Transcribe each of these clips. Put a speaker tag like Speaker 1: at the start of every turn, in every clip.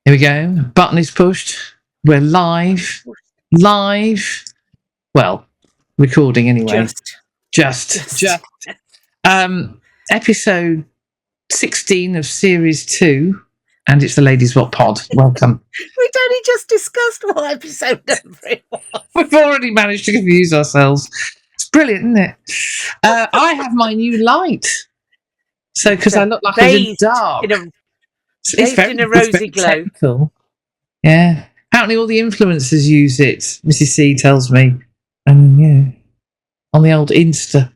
Speaker 1: Here we go. Button is pushed. We're live. Well, recording anyway. Just. Episode 16 of Series 2, and it's the Ladies Wot Pod. Welcome.
Speaker 2: We'd only just discussed what episode number it was.
Speaker 1: We've already managed to confuse ourselves. It's brilliant, isn't it? I have my new light. So, because I look like I'm in the dark.
Speaker 2: It's in a rosy glow.
Speaker 1: Technical. Yeah. Apparently all the influencers use it, Mrs. C tells me. And yeah, on the old Insta.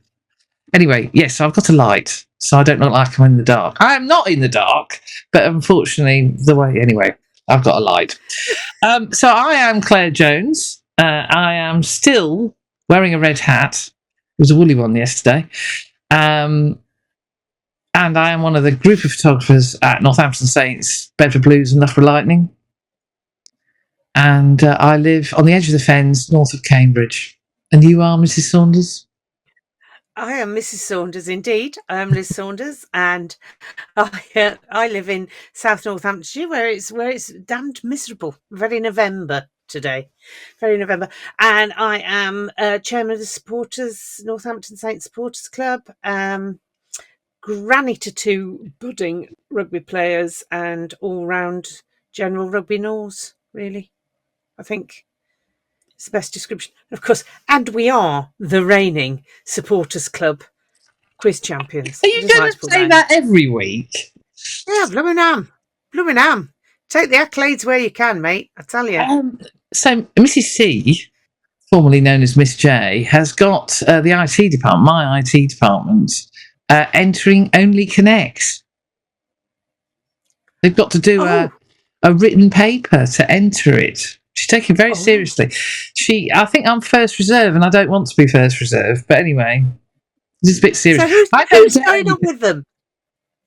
Speaker 1: Anyway, yes, I've got a light, so I don't look like I'm in the dark. I am not in the dark, but unfortunately, anyway, I've got a light. So I am Claire Jones. I am still wearing a red hat. It was a woolly one yesterday. And I am one of the group of photographers at Northampton Saints, Bedford Blues and Loughborough Lightning. And I live on the edge of the Fens, north of Cambridge. And you are Mrs. Saunders?
Speaker 2: I am Mrs. Saunders, indeed. I am Liz Saunders, and I live in South Northamptonshire, where it's damned miserable. Very November today, very November. And I am chairman of the Northampton Saints Supporters Club. Granny to two budding rugby players and all-round general rugby nose, really. I think it's the best description. Of course, and we are the reigning Supporters Club quiz champions.
Speaker 1: Are you going to say that every week?
Speaker 2: Yeah, blooming am. Take the accolades where you can, mate, I tell you.
Speaker 1: So Mrs. C, formerly known as Miss J, has got the IT department, my IT department, entering only connects. They've got to do a written paper to enter it. She's taking it very seriously. I think I'm first reserve, and I don't want to be first reserve. But anyway, it's a bit serious.
Speaker 2: So who's going on with them?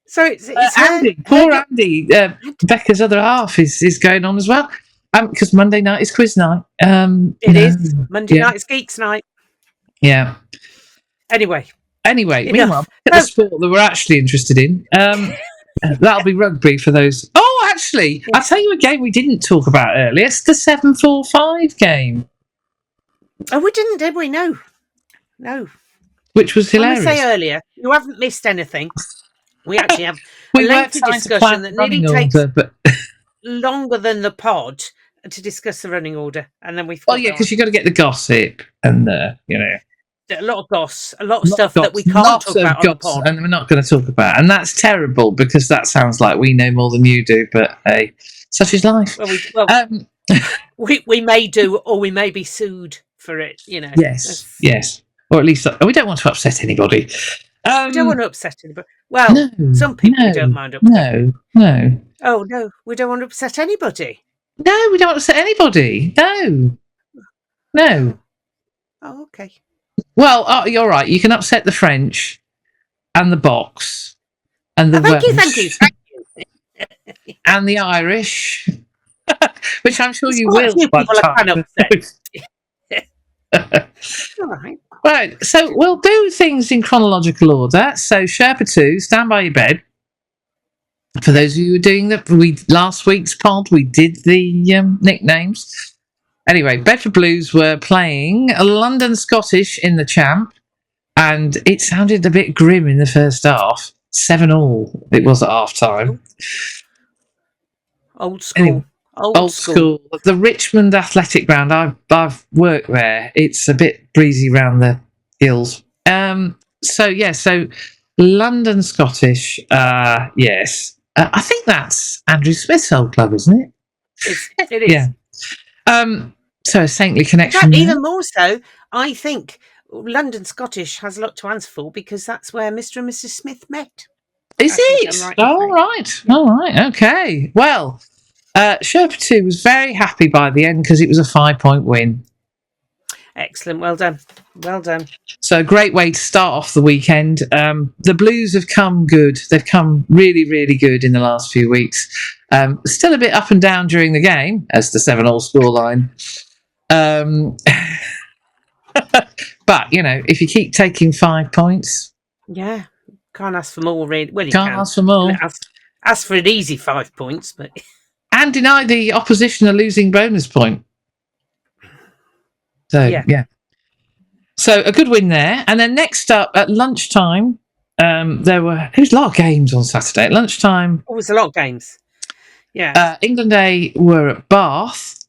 Speaker 2: So it's
Speaker 1: Andy. Poor Andy. Becca's other half is going on as well. Because Monday night is quiz night.
Speaker 2: It is. Monday night is geeks night.
Speaker 1: Yeah.
Speaker 2: Anyway,
Speaker 1: meanwhile, the sport that we're actually interested in, that'll be rugby for those. Oh, actually, I'll tell you a game we didn't talk about earlier. It's the 7-4-5 game.
Speaker 2: Oh, we didn't, did we? No.
Speaker 1: Which was hilarious.
Speaker 2: I say earlier, you haven't missed anything. We actually have a lengthy discussion that nearly takes longer than the pod to discuss the running order, and then we.
Speaker 1: Oh yeah, because you've got to get the gossip and a lot of
Speaker 2: goss, a lot of stuff that we can't talk about on the pod.
Speaker 1: And we're not going to talk about. And that's terrible because that sounds like we know more than you do, but hey, such is life.
Speaker 2: We may do, or we may be sued for it,
Speaker 1: Yes. Or at least we don't want to upset anybody.
Speaker 2: We don't want to upset anybody. Well, some people we don't mind upsetting.
Speaker 1: No.
Speaker 2: Oh, no, we don't want to upset anybody.
Speaker 1: No, we don't want to upset anybody. No.
Speaker 2: Oh, okay.
Speaker 1: Well, you're right. You can upset the French and the Box and the Welsh.
Speaker 2: Thank you.
Speaker 1: And the Irish, which I'm sure you
Speaker 2: will.
Speaker 1: By the time.
Speaker 2: All right.
Speaker 1: Right, so we'll do things in chronological order. So Sherpa 2, stand by your bed. For those of you who are doing last week's pod, we did the nicknames. Anyway, Bedford Blues were playing London Scottish in the Champ, and it sounded a bit grim in the first half. 7-7 it was at half time.
Speaker 2: Old school. Anyway,
Speaker 1: old school. The Richmond Athletic Ground, I've worked there. It's a bit breezy round the hills. So London Scottish, yes. I think that's Andrew Smith's old club, isn't it?
Speaker 2: It is.
Speaker 1: Yeah. So a saintly connection.
Speaker 2: In fact, even more so, I think London Scottish has a lot to answer for because that's where Mr. and Mrs. Smith met.
Speaker 1: Is it? All right. Okay. Well, Sherpa 2 was very happy by the end because it was a 5-point win.
Speaker 2: Excellent. Well done.
Speaker 1: So a great way to start off the weekend. The Blues have come good. They've come really, really good in the last few weeks. Still a bit up and down during the game as the 7-7 scoreline. But, if you keep taking 5 points.
Speaker 2: Yeah. Can't ask for more, really. Well, you
Speaker 1: can't ask for more.
Speaker 2: Ask for an easy 5 points, but...
Speaker 1: and deny the opposition a losing bonus point. So, yeah. So, a good win there. And then next up, at lunchtime, there was a lot of games on Saturday. At lunchtime...
Speaker 2: It was a lot of games. Yeah.
Speaker 1: England A were at Bath.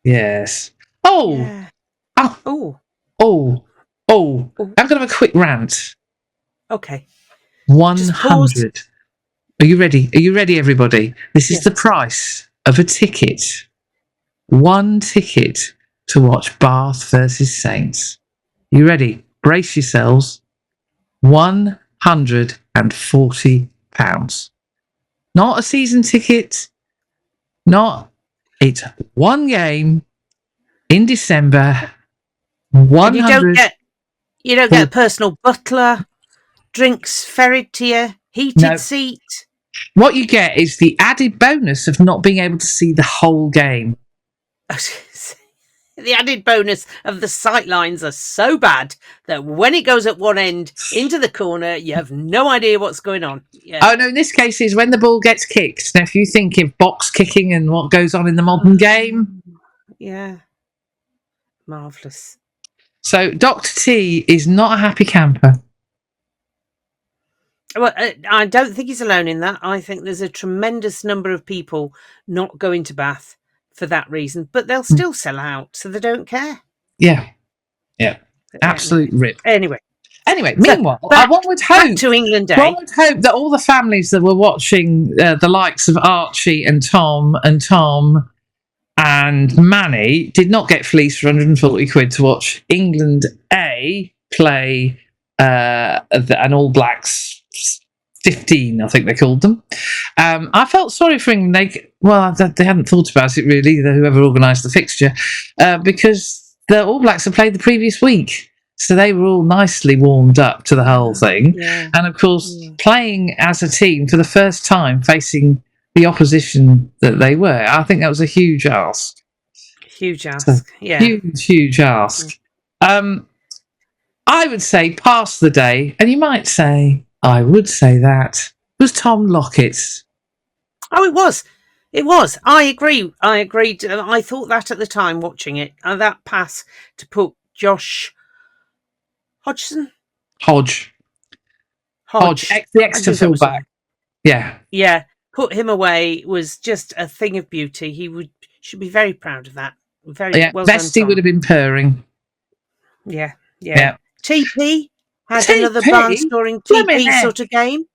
Speaker 1: Yes. Oh!
Speaker 2: Yeah.
Speaker 1: I'm going to have a quick rant.
Speaker 2: Okay.
Speaker 1: 100. Are you ready? Are you ready, everybody? This is the price of a ticket. One ticket to watch Bath versus Saints. You ready? Brace yourselves. £140. Not a season ticket. It's one game in December. 100.
Speaker 2: You don't get a personal butler, drinks ferried to you, heated seat.
Speaker 1: What you get is the added bonus of not being able to see the whole game.
Speaker 2: The added bonus of the sight lines are so bad that when it goes at one end into the corner, you have no idea what's going on. Yeah.
Speaker 1: Oh, no, in this case is when the ball gets kicked. Now, if you think of box kicking and what goes on in the modern game.
Speaker 2: Yeah. Marvellous.
Speaker 1: So, Dr. T is not a happy camper.
Speaker 2: Well, I don't think he's alone in that. I think there's a tremendous number of people not going to Bath for that reason, but they'll still sell out, so they don't care.
Speaker 1: Yeah. Absolute rip.
Speaker 2: Anyway,
Speaker 1: meanwhile, one would hope
Speaker 2: to England Day.
Speaker 1: One would hope that all the families that were watching the likes of Archie and Tom and Manny did not get fleeced for 140 quid to watch England A play an All Blacks 15, I think they called them. I felt sorry for England. They hadn't thought about it really, whoever organised the fixture, because the All Blacks had played the previous week. So they were all nicely warmed up to the whole thing. Yeah. And, of course, playing as a team for the first time, facing the opposition that they were, I think that was a huge ask.
Speaker 2: Huge ask,
Speaker 1: Huge ask. I would say pass the day, and you might say, I would say that, was Tom Lockett's.
Speaker 2: Oh, it was. It was. I agree. I agreed. I thought that at the time watching it. That pass to put Josh... Hodgson? Hodge.
Speaker 1: The Exeter fullback.
Speaker 2: Yeah. Put him away was just a thing of beauty. He should be very proud of that. Very well done.
Speaker 1: Vesty would have been purring.
Speaker 2: Yeah. TP had another barnstorming TP sort of game.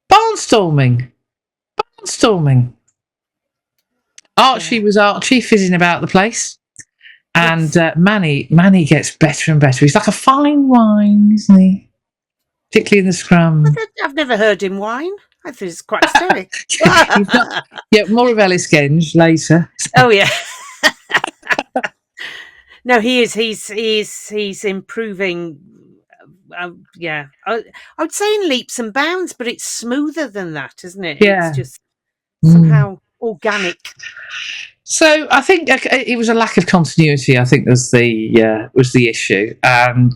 Speaker 1: Barnstorming. Archie was Archie fizzing about the place. And Manny gets better and better. He's like a fine wine, isn't he? Particularly in the scrum.
Speaker 2: I've never heard him whine. I think it's quite stoic.
Speaker 1: More of Ellis Genge later.
Speaker 2: Oh yeah. No, he is. He's improving. I would say in leaps and bounds, but it's smoother than that, isn't it?
Speaker 1: Yeah.
Speaker 2: It's just somehow organic.
Speaker 1: So I think it was a lack of continuity. I think was the issue. And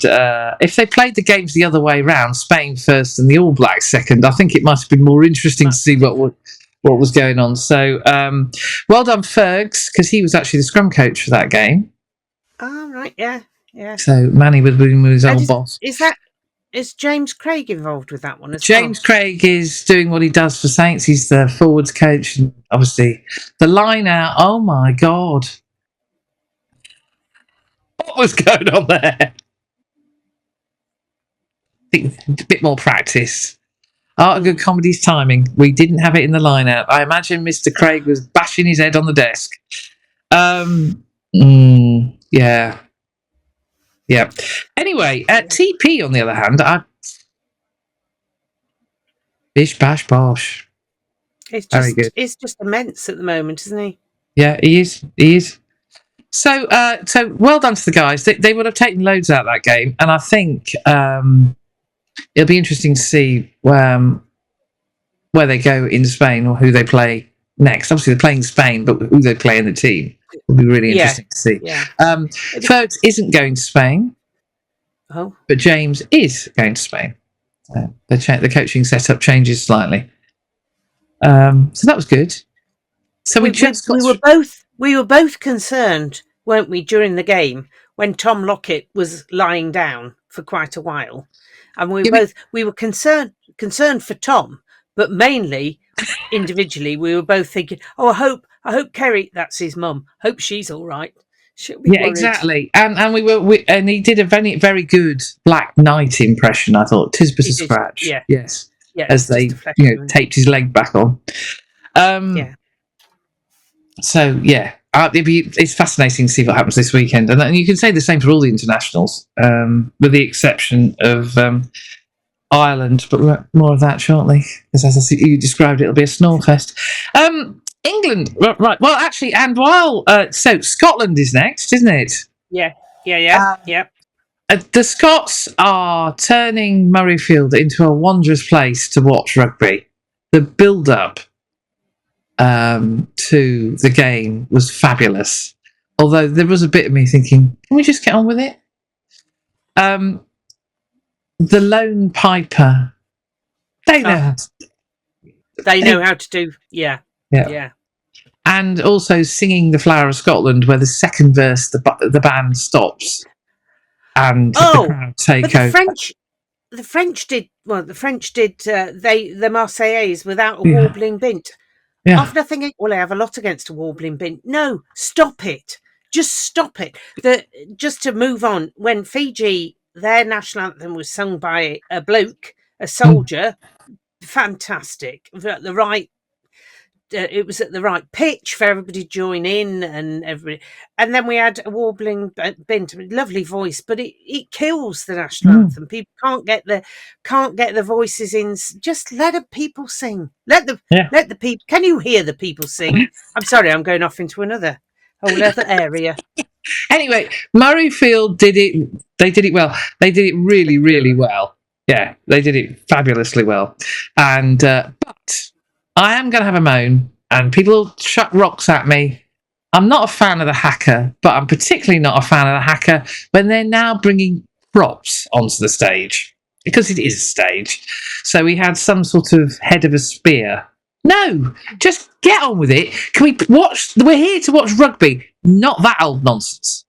Speaker 1: if they played the games the other way round, Spain first and the All Blacks second, I think it might have been more interesting to see what was going on. So well done, Fergs, because he was actually the scrum coach for that game.
Speaker 2: Oh right, yeah.
Speaker 1: So Manny would have been with his old boss.
Speaker 2: Is James Craig involved with that one as
Speaker 1: James Craig is doing what he does for Saints. He's the forwards coach, and obviously the line out. Oh my God, what was going on there? I think a bit more practice. Art of good comedy's timing. We didn't have it in the line out. I imagine Mr. Craig was bashing his head on the desk. Yeah. Anyway, TP on the other hand, bish bash bosh. Very good.
Speaker 2: It's just immense at the moment, isn't he?
Speaker 1: Yeah, he is. So well done to the guys. They would have taken loads out of that game, and I think it'll be interesting to see where they go in Spain or who they play next. Obviously, they're playing Spain, but who they play in the team will be really interesting to see.
Speaker 2: Yeah.
Speaker 1: Fergs isn't going to Spain, but James is going to Spain. The coaching setup changes slightly. So that was good. So
Speaker 2: we were both concerned, weren't we, during the game when Tom Lockett was lying down for quite a while, and we were concerned for Tom, but mainly individually we were both thinking, oh, I hope Kerry, that's his mum, hope she's all right. She'll be worried.
Speaker 1: Exactly. And and he did a very, very good Black Knight impression, I thought. "'Tis but a scratch."
Speaker 2: Yeah.
Speaker 1: Yes.
Speaker 2: Yeah,
Speaker 1: as they taped his leg back on. So it's fascinating to see what happens this weekend, and you can say the same for all the internationals, with the exception of Ireland, but more of that shortly, because as you described, it'll be a snore fest. England, right? Well, actually, and while so Scotland is next, isn't it?
Speaker 2: Yeah.
Speaker 1: The Scots are turning Murrayfield into a wondrous place to watch rugby. The build-up to the game was fabulous. Although there was a bit of me thinking, can we just get on with it? The Lone Piper, they know
Speaker 2: how to do. Yeah.
Speaker 1: And also singing "The Flower of Scotland," where the second verse the band stops and the crowd take over.
Speaker 2: The French did the Marseillaise without a warbling bint.
Speaker 1: Yeah.
Speaker 2: After thinking, well, I have a lot against a warbling bint. No, stop it. Just stop it. Just to move on, when Fiji, their national anthem was sung by a bloke, a soldier, fantastic. The right. It was at the right pitch for everybody to join in, and then we had a warbling bint, lovely voice, but it kills the national anthem. People can't get the voices in. Just let the people sing. Let the people. Can you hear the people sing? I'm sorry, I'm going off into another whole other area.
Speaker 1: Anyway, Murrayfield did it. They did it well. They did it really, really well. Yeah, they did it fabulously well. And but I am going to have a moan, and people chuck rocks at me. I'm not a fan of the haka, but I'm particularly not a fan of the haka when they're now bringing props onto the stage, because it is a stage. So we had some sort of head of a spear. No, just get on with it. Can we watch? We're here to watch rugby, not that old nonsense.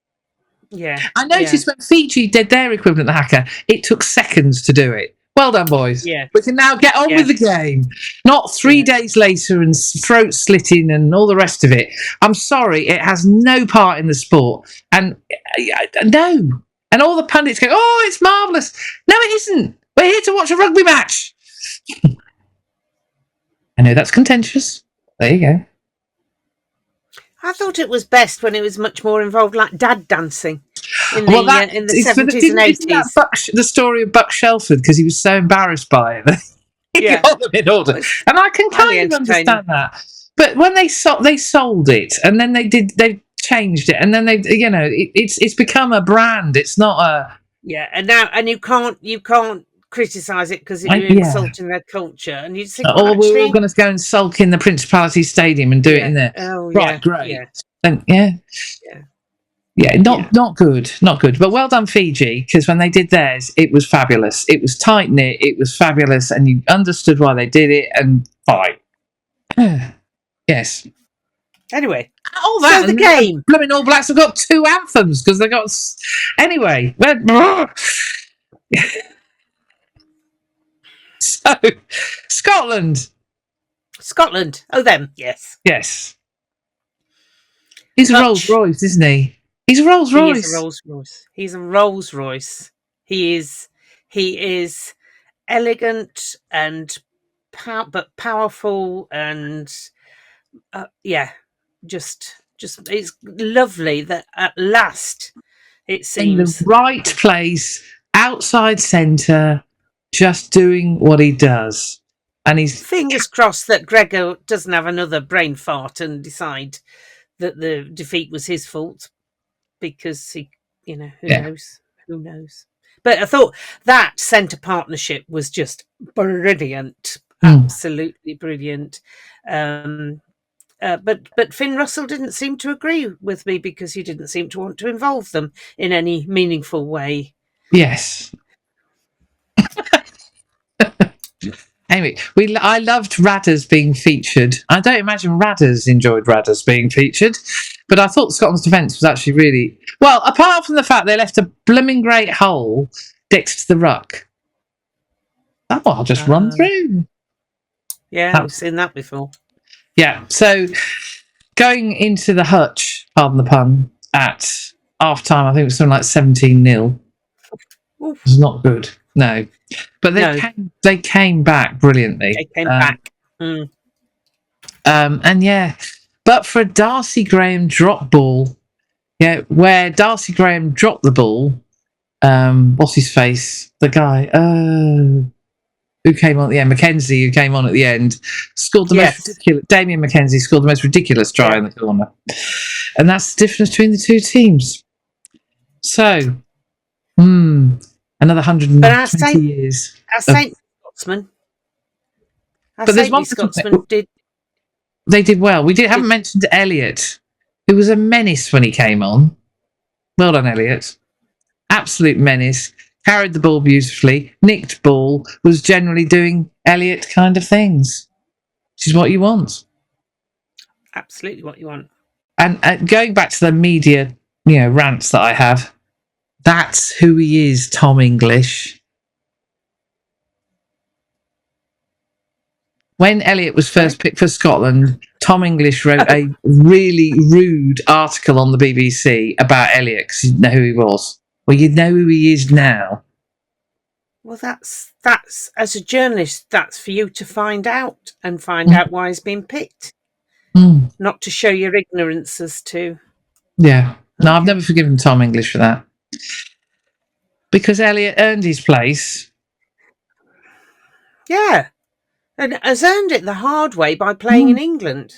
Speaker 2: Yeah.
Speaker 1: I noticed when Fiji did their equivalent of the haka, it took seconds to do it. Well done, boys.
Speaker 2: Yeah.
Speaker 1: We can now get on with the game. Not 3 days later and throat slitting and all the rest of it. I'm sorry, it has no part in the sport. And no. And all the pundits go, oh, it's marvellous. No, it isn't. We're here to watch a rugby match. I know that's contentious. There you go.
Speaker 2: I thought it was best when it was much more involved, like dad dancing in the 70s and 80s.
Speaker 1: The story of Buck Shelford, because he was so embarrassed by it. He got them in order. And I can kind of understand that. But when they sold it, and then they changed it, and then it's become a brand. It's not a...
Speaker 2: Yeah, and you can't criticise it because you're insulting their culture, and you think,
Speaker 1: we're all going to go and sulk in the Principality Stadium and do it in there. Great. Not good, but well done, Fiji, because when they did theirs, it was fabulous. It was tight knit, it was fabulous, and you understood why they did it, and fine. Yes.
Speaker 2: Anyway,
Speaker 1: all that,
Speaker 2: so the game.
Speaker 1: Blooming All Blacks have got 2 anthems because they got. Anyway. So, Scotland.
Speaker 2: Oh, them. Yes.
Speaker 1: He's a Rolls Royce, isn't he? He's a Rolls Royce.
Speaker 2: He's a Rolls Royce. He is elegant and but powerful, and just it's lovely that at last it seems
Speaker 1: in the right place, outside centre. Just doing what he does. And he's...
Speaker 2: Fingers crossed that Gregor doesn't have another brain fart and decide that the defeat was his fault, because he, who knows. But I thought that centre partnership was just brilliant, absolutely brilliant. But Finn Russell didn't seem to agree with me, because he didn't seem to want to involve them in any meaningful way.
Speaker 1: Yes. Anyway, I loved Radders being featured. I don't imagine Radders enjoyed Radders being featured, but I thought Scotland's defence was actually really well. Apart from the fact they left a blooming great hole next to the ruck. Oh, I'll just run through.
Speaker 2: Yeah, I've seen that before.
Speaker 1: Yeah, so going into the hutch, pardon the pun, at half time, I think it was something like 17-0. It was not good, no. But they came back brilliantly.
Speaker 2: They came back.
Speaker 1: And yeah, but for a Darcy Graham drop ball, where Darcy Graham dropped the ball, what's his face? The guy, who came on at the end, Mackenzie, who came on at the end, scored the most ridiculous. Damien Mackenzie scored the most ridiculous try in the corner, and that's the difference between the two teams. So, another 120 years.
Speaker 2: Our Saint Scotsman. But there's one Scotsman did.
Speaker 1: They did well. We haven't mentioned Elliot, who was a menace when he came on. Well done, Elliot. Absolute menace. Carried the ball beautifully. Nicked ball. Was generally doing Elliot kind of things, which is what you want.
Speaker 2: Absolutely what you want.
Speaker 1: And going back to the media, rants that I have, that's who he is, Tom English. When Elliot was first picked for Scotland, Tom English wrote a really rude article on the BBC about Elliot because he didn't know who he was. Well, you know who he is now.
Speaker 2: Well, that's as a journalist, that's for you to find out and find out why he's been picked. Not to show your ignorance as to...
Speaker 1: Yeah. No, I've never forgiven Tom English for that. Because Elliot earned his place.
Speaker 2: Yeah. And has earned it the hard way by playing in England.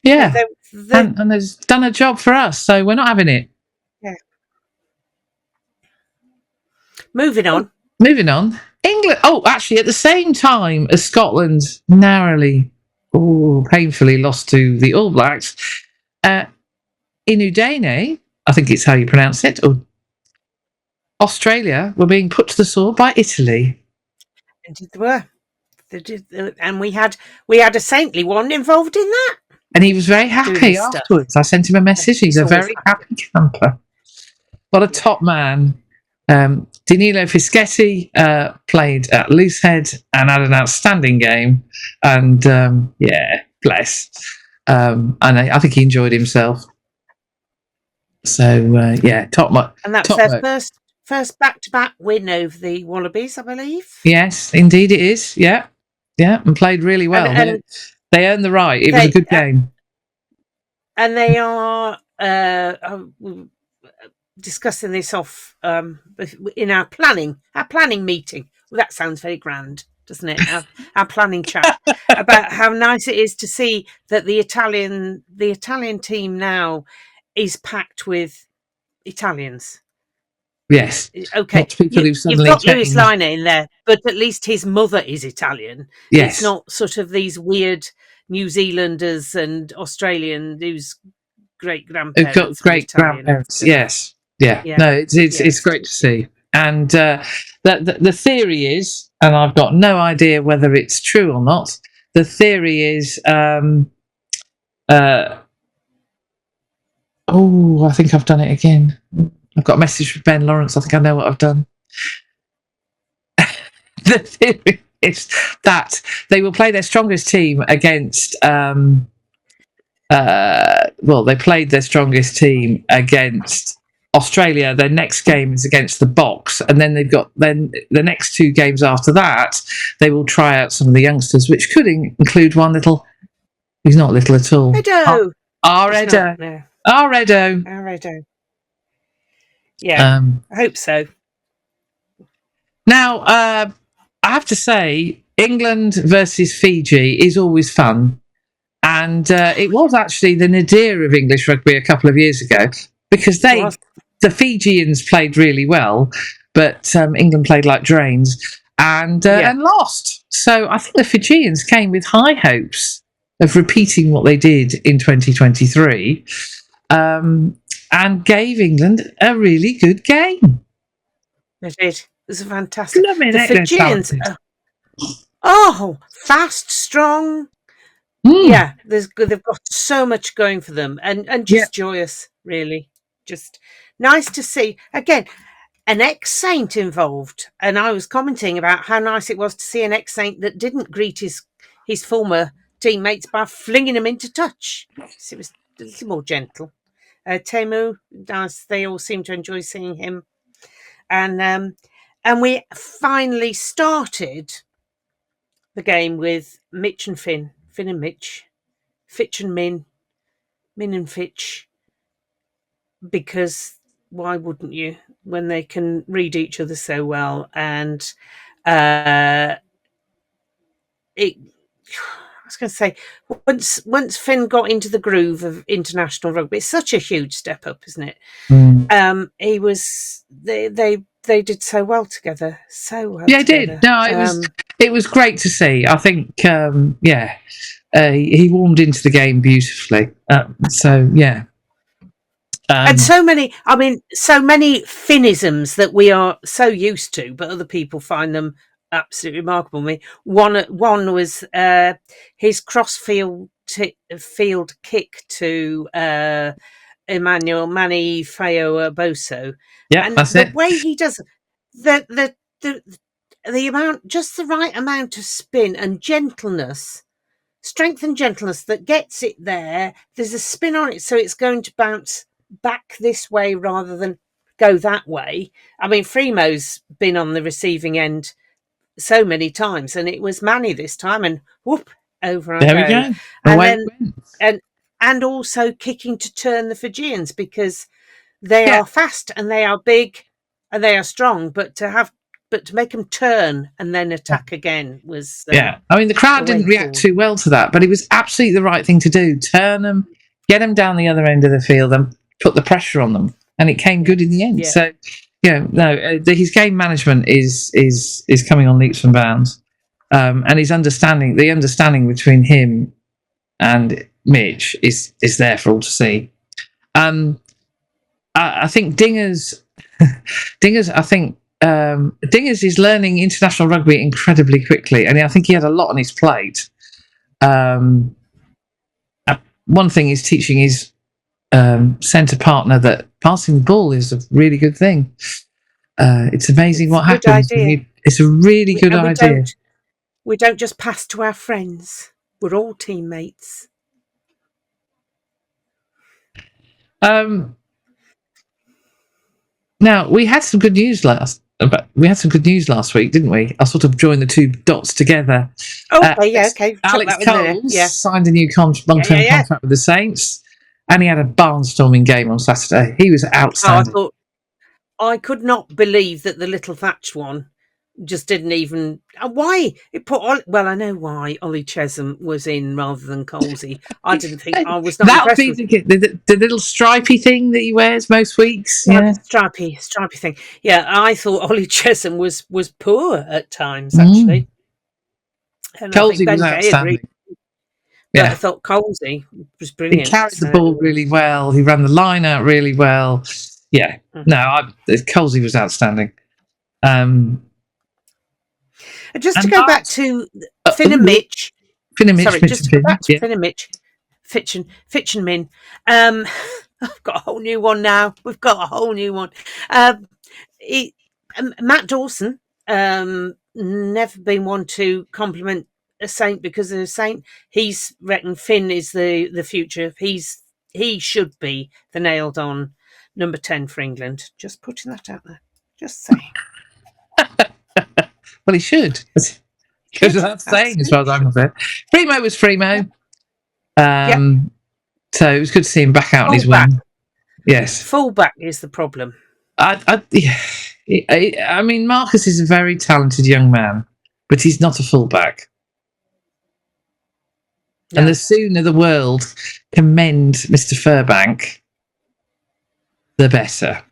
Speaker 1: Yeah. And has done a job for us, so we're not having it.
Speaker 2: Yeah. Moving on. England.
Speaker 1: Oh, actually, at the same time as Scotland narrowly, painfully lost to the All Blacks, Inudane, I think it's how you pronounce it, or Australia were being put to the sword by Italy.
Speaker 2: Indeed they were. And we had a saintly one involved in that.
Speaker 1: And he was very happy afterwards. I sent him a message. He's a very happy camper. What a top man. Danilo Fischetti played at Loosehead and had an outstanding game. And bless. And I think he enjoyed himself. So, top man.
Speaker 2: And that's their first back-to-back win over the Wallabies, I believe.
Speaker 1: Yes, indeed it is. Yeah, and played really well. And they earned the right. It was a good game. And
Speaker 2: they are discussing this off in our planning meeting. Well, that sounds very grand, doesn't it? Our planning chat about how nice it is to see that the Italian team now is packed with Italians.
Speaker 1: Yes.
Speaker 2: Okay. You've got Lewis Liner in there, but at least his mother is Italian.
Speaker 1: Yes.
Speaker 2: It's not sort of these weird New Zealanders and Australian whose great-grandparents.
Speaker 1: Who've got great-grandparents, yes. Yeah. No, it's great to see. And the theory is, and I've got no idea whether it's true or not, the theory is... I think I've done it again. I've got a message from Ben Lawrence. I think I know what I've done. The theory is that they will play their strongest team against... they played their strongest team against Australia. Their next game is against the Box. And then the next two games after that, they will try out some of the youngsters, which could include one little... He's not little at all.
Speaker 2: Edo.
Speaker 1: Edo.
Speaker 2: Edo. Yeah, I hope so.
Speaker 1: Now, I have to say, England versus Fiji is always fun. And it was actually the nadir of English rugby a couple of years ago because the Fijians played really well, but England played like drains and lost. So I think the Fijians came with high hopes of repeating what they did in 2023. And gave England a really good game.
Speaker 2: It did. It was a fantastic. The Fijians. Oh, fast, strong.
Speaker 1: Mm.
Speaker 2: Yeah, they've got so much going for them, and just joyous, really. Just nice to see again an ex-Saint involved. And I was commenting about how nice it was to see an ex-Saint that didn't greet his former teammates by flinging them into touch. So it was a little more gentle. Temu, nice. They all seem to enjoy seeing him, and we finally started the game with Mitch and Finn and Mitch, Fitch and Min and Fitch, because why wouldn't you when they can read each other so well? And it, I was going to say, once Finn got into the groove of international rugby, it's such a huge step up, isn't it? He was they did so well together, so well.
Speaker 1: Yeah,
Speaker 2: together.
Speaker 1: it did. No, it was great to see. I think, he warmed into the game beautifully. So yeah.
Speaker 2: And so many Finnisms that we are so used to, but other people find them absolutely remarkable. I mean, one was his crossfield field kick to Emmanuel Mani Feo Boso.
Speaker 1: Yeah,
Speaker 2: and
Speaker 1: that's
Speaker 2: the
Speaker 1: it.
Speaker 2: way he does the amount, just the right amount of spin and gentleness, strength and gentleness that gets it there. There's a spin on it, so it's going to bounce back this way rather than go that way. I mean, Fremo's been on the receiving end so many times, and it was Manny this time, and whoop, over I
Speaker 1: There
Speaker 2: go.
Speaker 1: we go.
Speaker 2: And then and also kicking to turn the Fijians, because they are fast and they are big and they are strong, but to make them turn and then attack again was
Speaker 1: I mean, the crowd didn't react too well to that, but it was absolutely the right thing to do. Turn them, get them down the other end of the field, and put the pressure on them, and it came good in the end. So, his game management is coming on leaps and bounds, and the understanding between him and Mitch is there for all to see. I think Dingers. I think Dingers is learning international rugby incredibly quickly, and I think he had a lot on his plate. One thing is teaching his centre partner that passing the ball is a really good thing. It's amazing what happens. It's a really good idea.
Speaker 2: We don't just pass to our friends. We're all teammates.
Speaker 1: Now, we had some good news last week, didn't we? I sort of joined the two dots together.
Speaker 2: Okay.
Speaker 1: Alex Coles signed a new long-term contract with the Saints, and he had a barnstorming game on Saturday. He was outstanding.
Speaker 2: I could not believe that the little thatched one just didn't even. Why it put? Well, I know why Ollie Chesham was in rather than Colesy. I didn't think I was not.
Speaker 1: That would be the little stripy thing that he wears most weeks.
Speaker 2: Stripy thing. Yeah, I thought Ollie Chesham was poor at times, actually.
Speaker 1: Colesy was outstanding.
Speaker 2: But I thought Colesy was brilliant.
Speaker 1: He carried the ball really well. He ran the line out really well. Yeah, Colesy was outstanding.
Speaker 2: Just to go back to Finn and Mitch.
Speaker 1: Finn and Mitch.
Speaker 2: Fitch and Min. I've got a whole new one now. We've got a whole new one. Matt Dawson, never been one to compliment a Saint because of a Saint. He's reckoned Finn is the future. He should be the nailed on number 10 for England. Just putting that out there. Just saying.
Speaker 1: Well, he should. Because that's saying, as far as I'm concerned. Fremo was Fremo. So it was good to see him back out on his wing. Yes.
Speaker 2: Fullback is the problem.
Speaker 1: I mean, Marcus is a very talented young man, but he's not a fullback. No. And the sooner the world can mend Mr. Furbank, the better.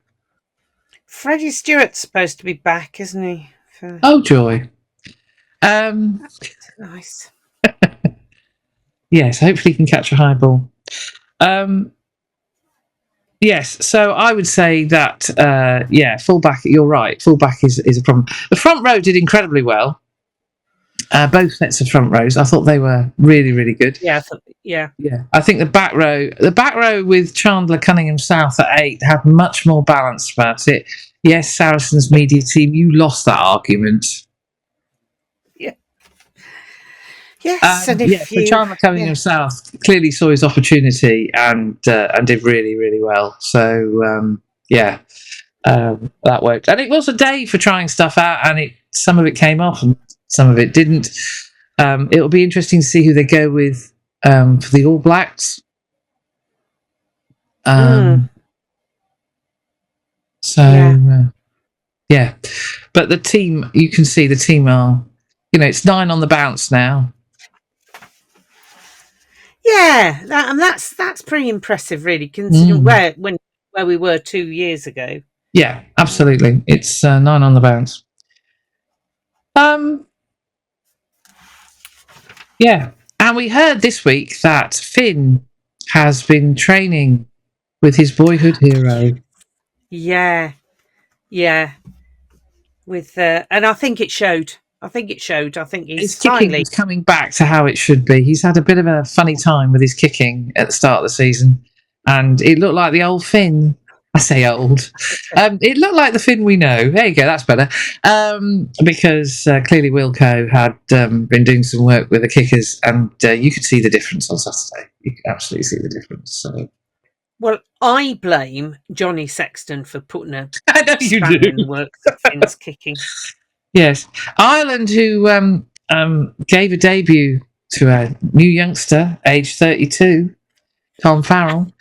Speaker 2: Freddie Stewart's supposed to be back, isn't he?
Speaker 1: Oh, joy.
Speaker 2: Nice.
Speaker 1: Yes, hopefully he can catch a high ball. Yes, so I would say that, fullback, you're right. Fullback is a problem. The front row did incredibly well. both sets of front rows. I thought they were really, really good.
Speaker 2: Yeah,
Speaker 1: Yeah. I think the back row with Chandler Cunningham South at 8 had much more balance about it. Yes, Saracens media team, you lost that argument.
Speaker 2: Yeah. Yes, and if
Speaker 1: so Chandler Cunningham South clearly saw his opportunity and did really, really well. So that worked, and it was a day for trying stuff out, and some of it came off and some of it didn't. It'll be interesting to see who they go with for the All Blacks. But the team, you can see the team are, it's 9 on the bounce now.
Speaker 2: Yeah, that's pretty impressive, really, considering where we were 2 years ago.
Speaker 1: Yeah, absolutely. It's 9 on the bounce. Yeah, and we heard this week that Finn has been training with his boyhood hero.
Speaker 2: Yeah. With and I think it showed. I think
Speaker 1: his kicking is coming back to how it should be. He's had a bit of a funny time with his kicking at the start of the season, and it looked like the old Finn. I say old. It looked like the Finn we know. There you go. That's better. Because clearly Wilco had been doing some work with the kickers, and you could see the difference on Saturday. You could absolutely see the difference. So.
Speaker 2: Well, I blame Johnny Sexton for putting a
Speaker 1: spanner
Speaker 2: in the works of Finn's kicking.
Speaker 1: Yes. Ireland, who gave a debut to a new youngster, aged 32, Tom Farrell.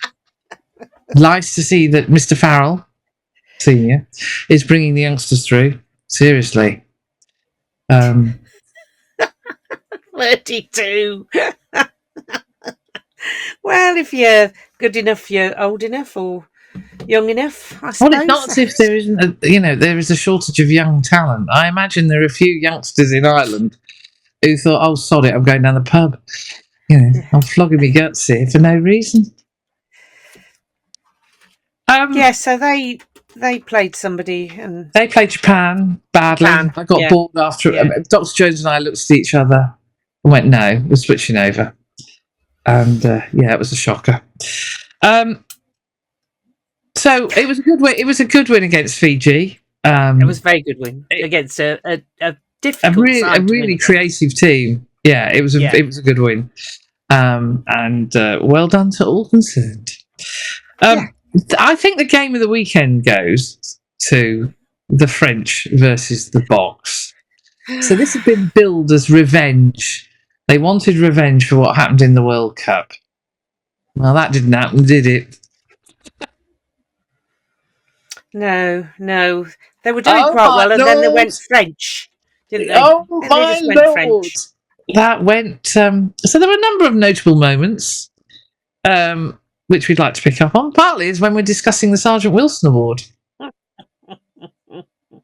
Speaker 1: Nice to see that Mr. Farrell, Senior, is bringing the youngsters through. Seriously.
Speaker 2: 32. Well, if you're good enough, you're old enough or young enough, I suppose.
Speaker 1: Well, it's not as if there isn't there is a shortage of young talent. I imagine there are a few youngsters in Ireland who thought, oh, sod it, I'm going down the pub. I'm flogging my guts here for no reason.
Speaker 2: So they played somebody, and
Speaker 1: they played Japan badly. I got bored after it. Dr. Jones and I looked at each other and went, no, we're switching over. And it was a shocker. So it was a good win. It was a good win against Fiji.
Speaker 2: It was a very good win against a difficult
Speaker 1: a really creative team. Yeah, it was a good win. And well done to all concerned. I think the game of the weekend goes to the French versus the Box. So this had been billed as revenge. They wanted revenge for what happened in the World Cup. Well, that didn't happen, did it?
Speaker 2: No. They were doing quite well, and then they went French, didn't they?
Speaker 1: Oh, my Lord. That went... so there were a number of notable moments, which we'd like to pick up on. Partly is when we're discussing the Sgt Wilson Award.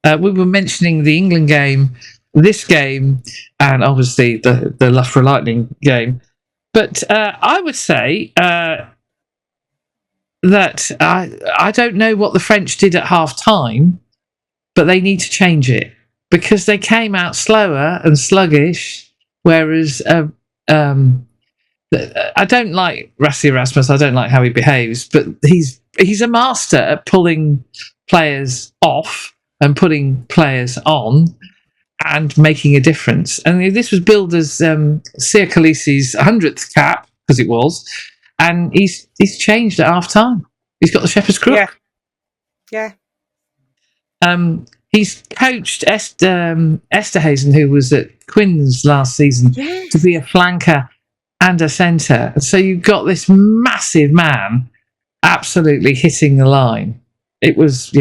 Speaker 1: We were mentioning the England game, this game, and obviously the Loughborough Lightning game. But I would say that I don't know what the French did at half-time, but they need to change it because they came out slower and sluggish, whereas I don't like Rassi Erasmus. I don't like how he behaves, but he's a master at pulling players off and putting players on and making a difference. And this was billed as Siya Kolisi's 100th cap, because it was, and he's changed at half time. He's got the shepherd's crook.
Speaker 2: Yeah.
Speaker 1: He's coached Esterhazen, who was at Quins last season, to be a flanker and a centre. So you've got this massive man absolutely hitting the line. It was,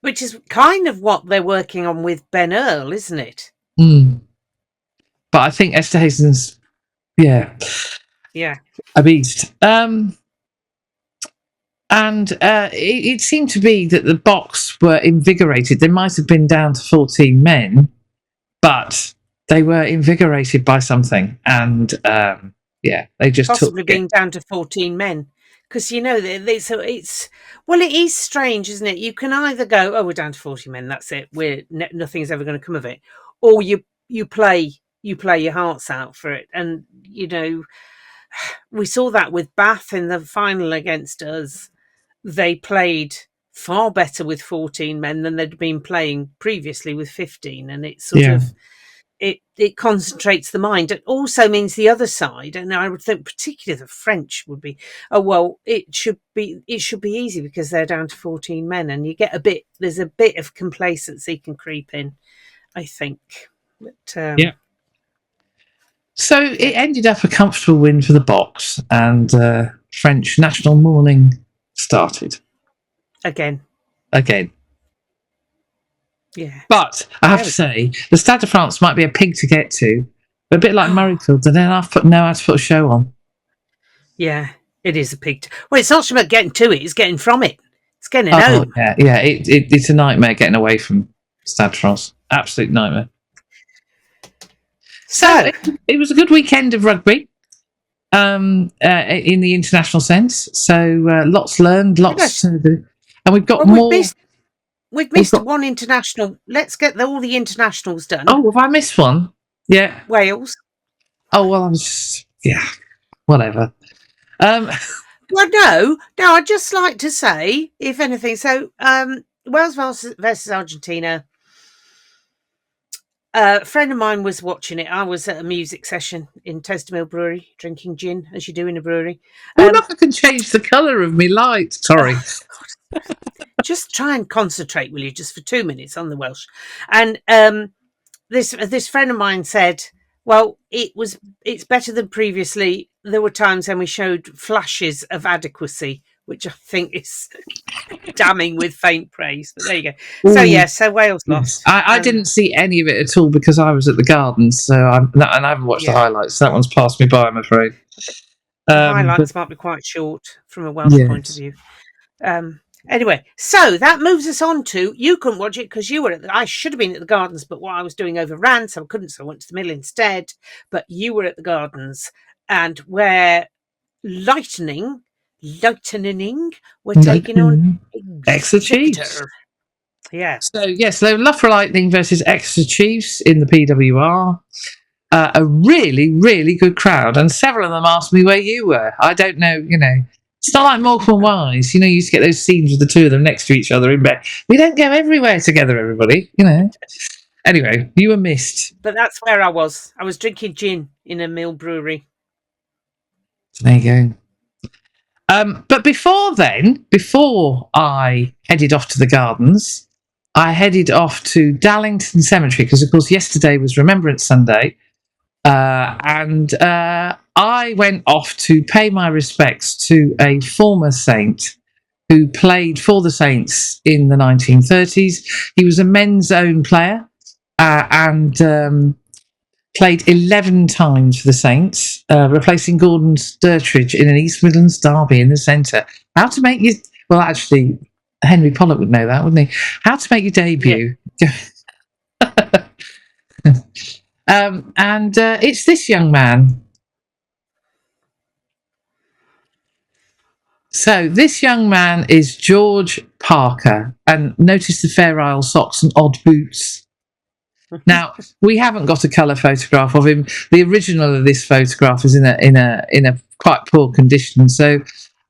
Speaker 2: Which is kind of what they're working on with Ben Earl, isn't it?
Speaker 1: But I think Esterhazen's, a beast. And it seemed to be that the Box were invigorated. They might have been down to 14 men, but they were invigorated by something. And, they just
Speaker 2: possibly being down to 14 men. Because, it is strange, isn't it? You can either go, we're down to 40 men, that's it. Nothing's ever going to come of it. or you play your hearts out for it. And we saw that with Bath in the final against us. They played far better with 14 men than they'd been playing previously with 15, and it sort of it concentrates the mind. It also means the other side, and I would think particularly the French would be, it should be easy because they're down to 14 men, and you get there's a bit of complacency can creep in, I think. But,
Speaker 1: So it ended up a comfortable win for the Box, and French national mourning started.
Speaker 2: Again. Yeah.
Speaker 1: But I have to say, the Stade de France might be a pig to get to, but a bit like Murrayfield, they don't know how to put a show on.
Speaker 2: Yeah, it is a pig. Well, it's not about getting to it, it's getting from it. It's getting home.
Speaker 1: Yeah, it's a nightmare getting away from Stade de France. Absolute nightmare. So it was a good weekend of rugby in the international sense. So lots learned, lots to do. And we've got more...
Speaker 2: We've missed one international. Let's get all the internationals done.
Speaker 1: Oh, have I missed one? Yeah.
Speaker 2: Wales.
Speaker 1: Oh, well, I'm just... Yeah, whatever.
Speaker 2: Well, no, I'd just like to say, if anything, so Wales versus Argentina. A friend of mine was watching it. I was at a music session in Toastermill Brewery, drinking gin, as you do in a brewery.
Speaker 1: Look, I can change the colour of my light. Sorry.
Speaker 2: Just try and concentrate, will you, just for 2 minutes on the Welsh. And this friend of mine said, well, it's better than previously. There were times when we showed flashes of adequacy, which I think is damning with faint praise. But there you go.
Speaker 1: Ooh.
Speaker 2: So Wales lost.
Speaker 1: I didn't see any of it at all because I was at the Gardens, and I haven't watched the highlights. So that one's passed me by, I'm afraid.
Speaker 2: The highlights might be quite short from a Welsh point of view. Anyway, so that moves us on to, you couldn't watch it because you were I should have been at the Gardens, but what I was doing overran, so I couldn't, so I went to the Mill instead. But you were at the Gardens, and we're lightening, we're taking on
Speaker 1: Exeter Chiefs.
Speaker 2: Yeah.
Speaker 1: So, yes, Loughborough Lightning versus Exeter Chiefs in the PWR. A really, really good crowd, and several of them asked me where you were. I don't know, It's not like Morecambe and Wise. You used to get those scenes with the two of them next to each other in bed. We don't go everywhere together, everybody, Anyway, you were missed.
Speaker 2: But that's where I was. I was drinking gin in a mill brewery.
Speaker 1: There you go. But before I headed off to the Gardens, I headed off to Dallington Cemetery because, of course, yesterday was Remembrance Sunday. And I went off to pay my respects to a former Saint who played for the Saints in the 1930s. He was a men's own player and played 11 times for the Saints, replacing Gordon Sturtridge in an East Midlands derby in the centre. How to make your... Well, actually, Henry Pollock would know that, wouldn't he? How to make your debut. Yeah. And it's this young man. So this young man is George Parker, and notice the Fair Isle socks and odd boots. Now, we haven't got a colour photograph of him. The original of this photograph is in a quite poor condition, so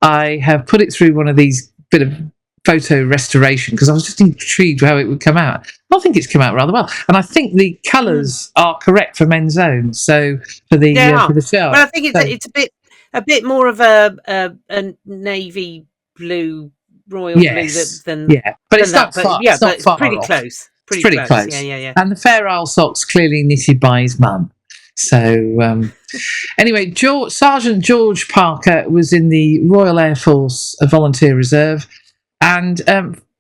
Speaker 1: I have put it through one of these bit of photo restoration because I was just intrigued how it would come out. I think it's come out rather well, and I think the colours are correct for men's own. So for the show,
Speaker 2: well, I think it's a bit more of a navy blue, royal blue than
Speaker 1: but it's not far.
Speaker 2: Yeah,
Speaker 1: but
Speaker 2: it's pretty close. Pretty close. Yeah.
Speaker 1: And the Fair Isle socks clearly knitted by his mum. So anyway, Sergeant George Parker was in the Royal Air Force Volunteer Reserve. And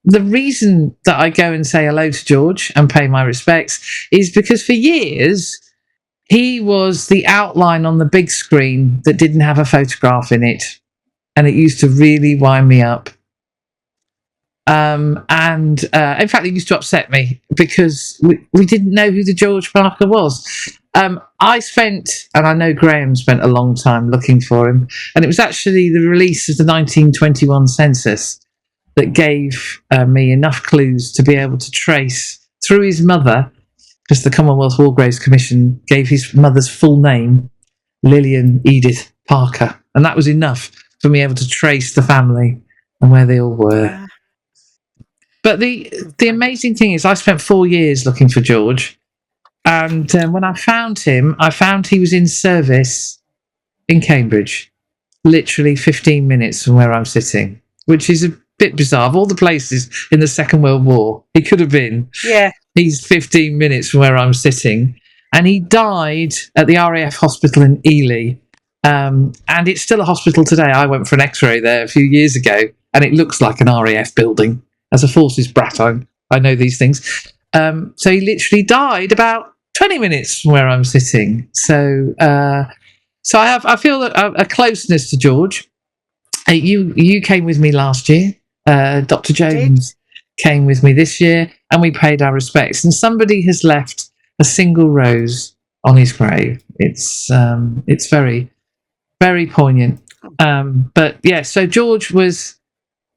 Speaker 1: the reason that I go and say hello to George and pay my respects is because for years he was the outline on the big screen that didn't have a photograph in it. And it used to really wind me up. And in fact, it used to upset me because we didn't know who the George Parker was. I spent, and I know Graham spent a long time looking for him. And it was actually the release of the 1921 census that gave me enough clues to be able to trace through his mother because the Commonwealth War Graves Commission gave his mother's full name, Lillian Edith Parker, and that was enough for me able to trace the family and where they all were. But the amazing thing is I spent 4 years looking for George, and when I found him, I found he was in service in Cambridge, literally 15 minutes from where I'm sitting, which is a bit bizarre. Of all the places in the Second World War he could have been, he's 15 minutes from where I'm sitting. And he died at the RAF hospital in Ely. And it's still a hospital today. I went for an x-ray there a few years ago, and it looks like an RAF building. As a forces brat, I know these things. So he literally died about 20 minutes from where I'm sitting. So I feel a closeness to George. You came with me last year. Dr. Jones came with me this year, and we paid our respects. And somebody has left a single rose on his grave. It's very, very poignant. But yeah, so George was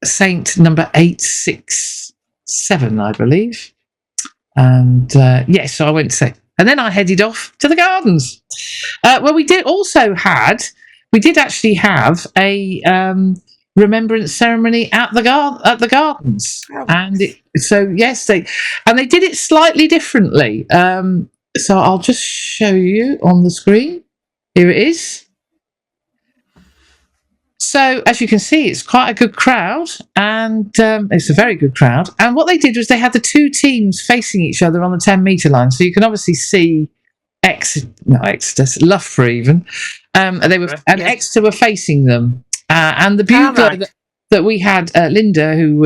Speaker 1: Saint number 867, I believe. And so I went to say, and then I headed off to the gardens. Well, we did actually have a remembrance ceremony at the gardens, and they did it slightly differently. So I'll just show you on the screen. Here it is. So as you can see, it's quite a good crowd, and it's a very good crowd. And what they did was they had the two teams facing each other on the 10-metre line, so you can obviously see Loughborough even. Exeter were facing them, and the bugler that we had, Linda, who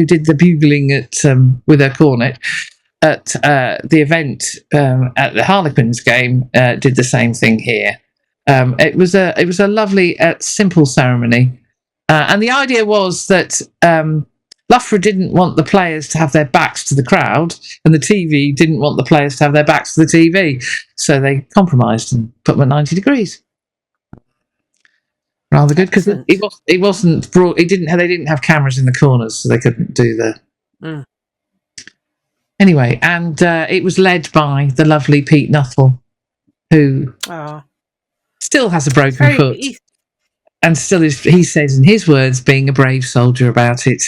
Speaker 1: did the bugling with her cornet at the event at the Harlequins game, did the same thing here. It was a lovely, simple ceremony, and the idea was that Loughborough didn't want the players to have their backs to the crowd, and the TV didn't want the players to have their backs to the TV, so they compromised and put them at 90 degrees. Rather good, because it wasn't brought. They didn't have cameras in the corners, so they couldn't do the. Anyway, and it was led by the lovely Pete Nuttall, who still has a broken foot, and still is, he says in his words, being a brave soldier about it.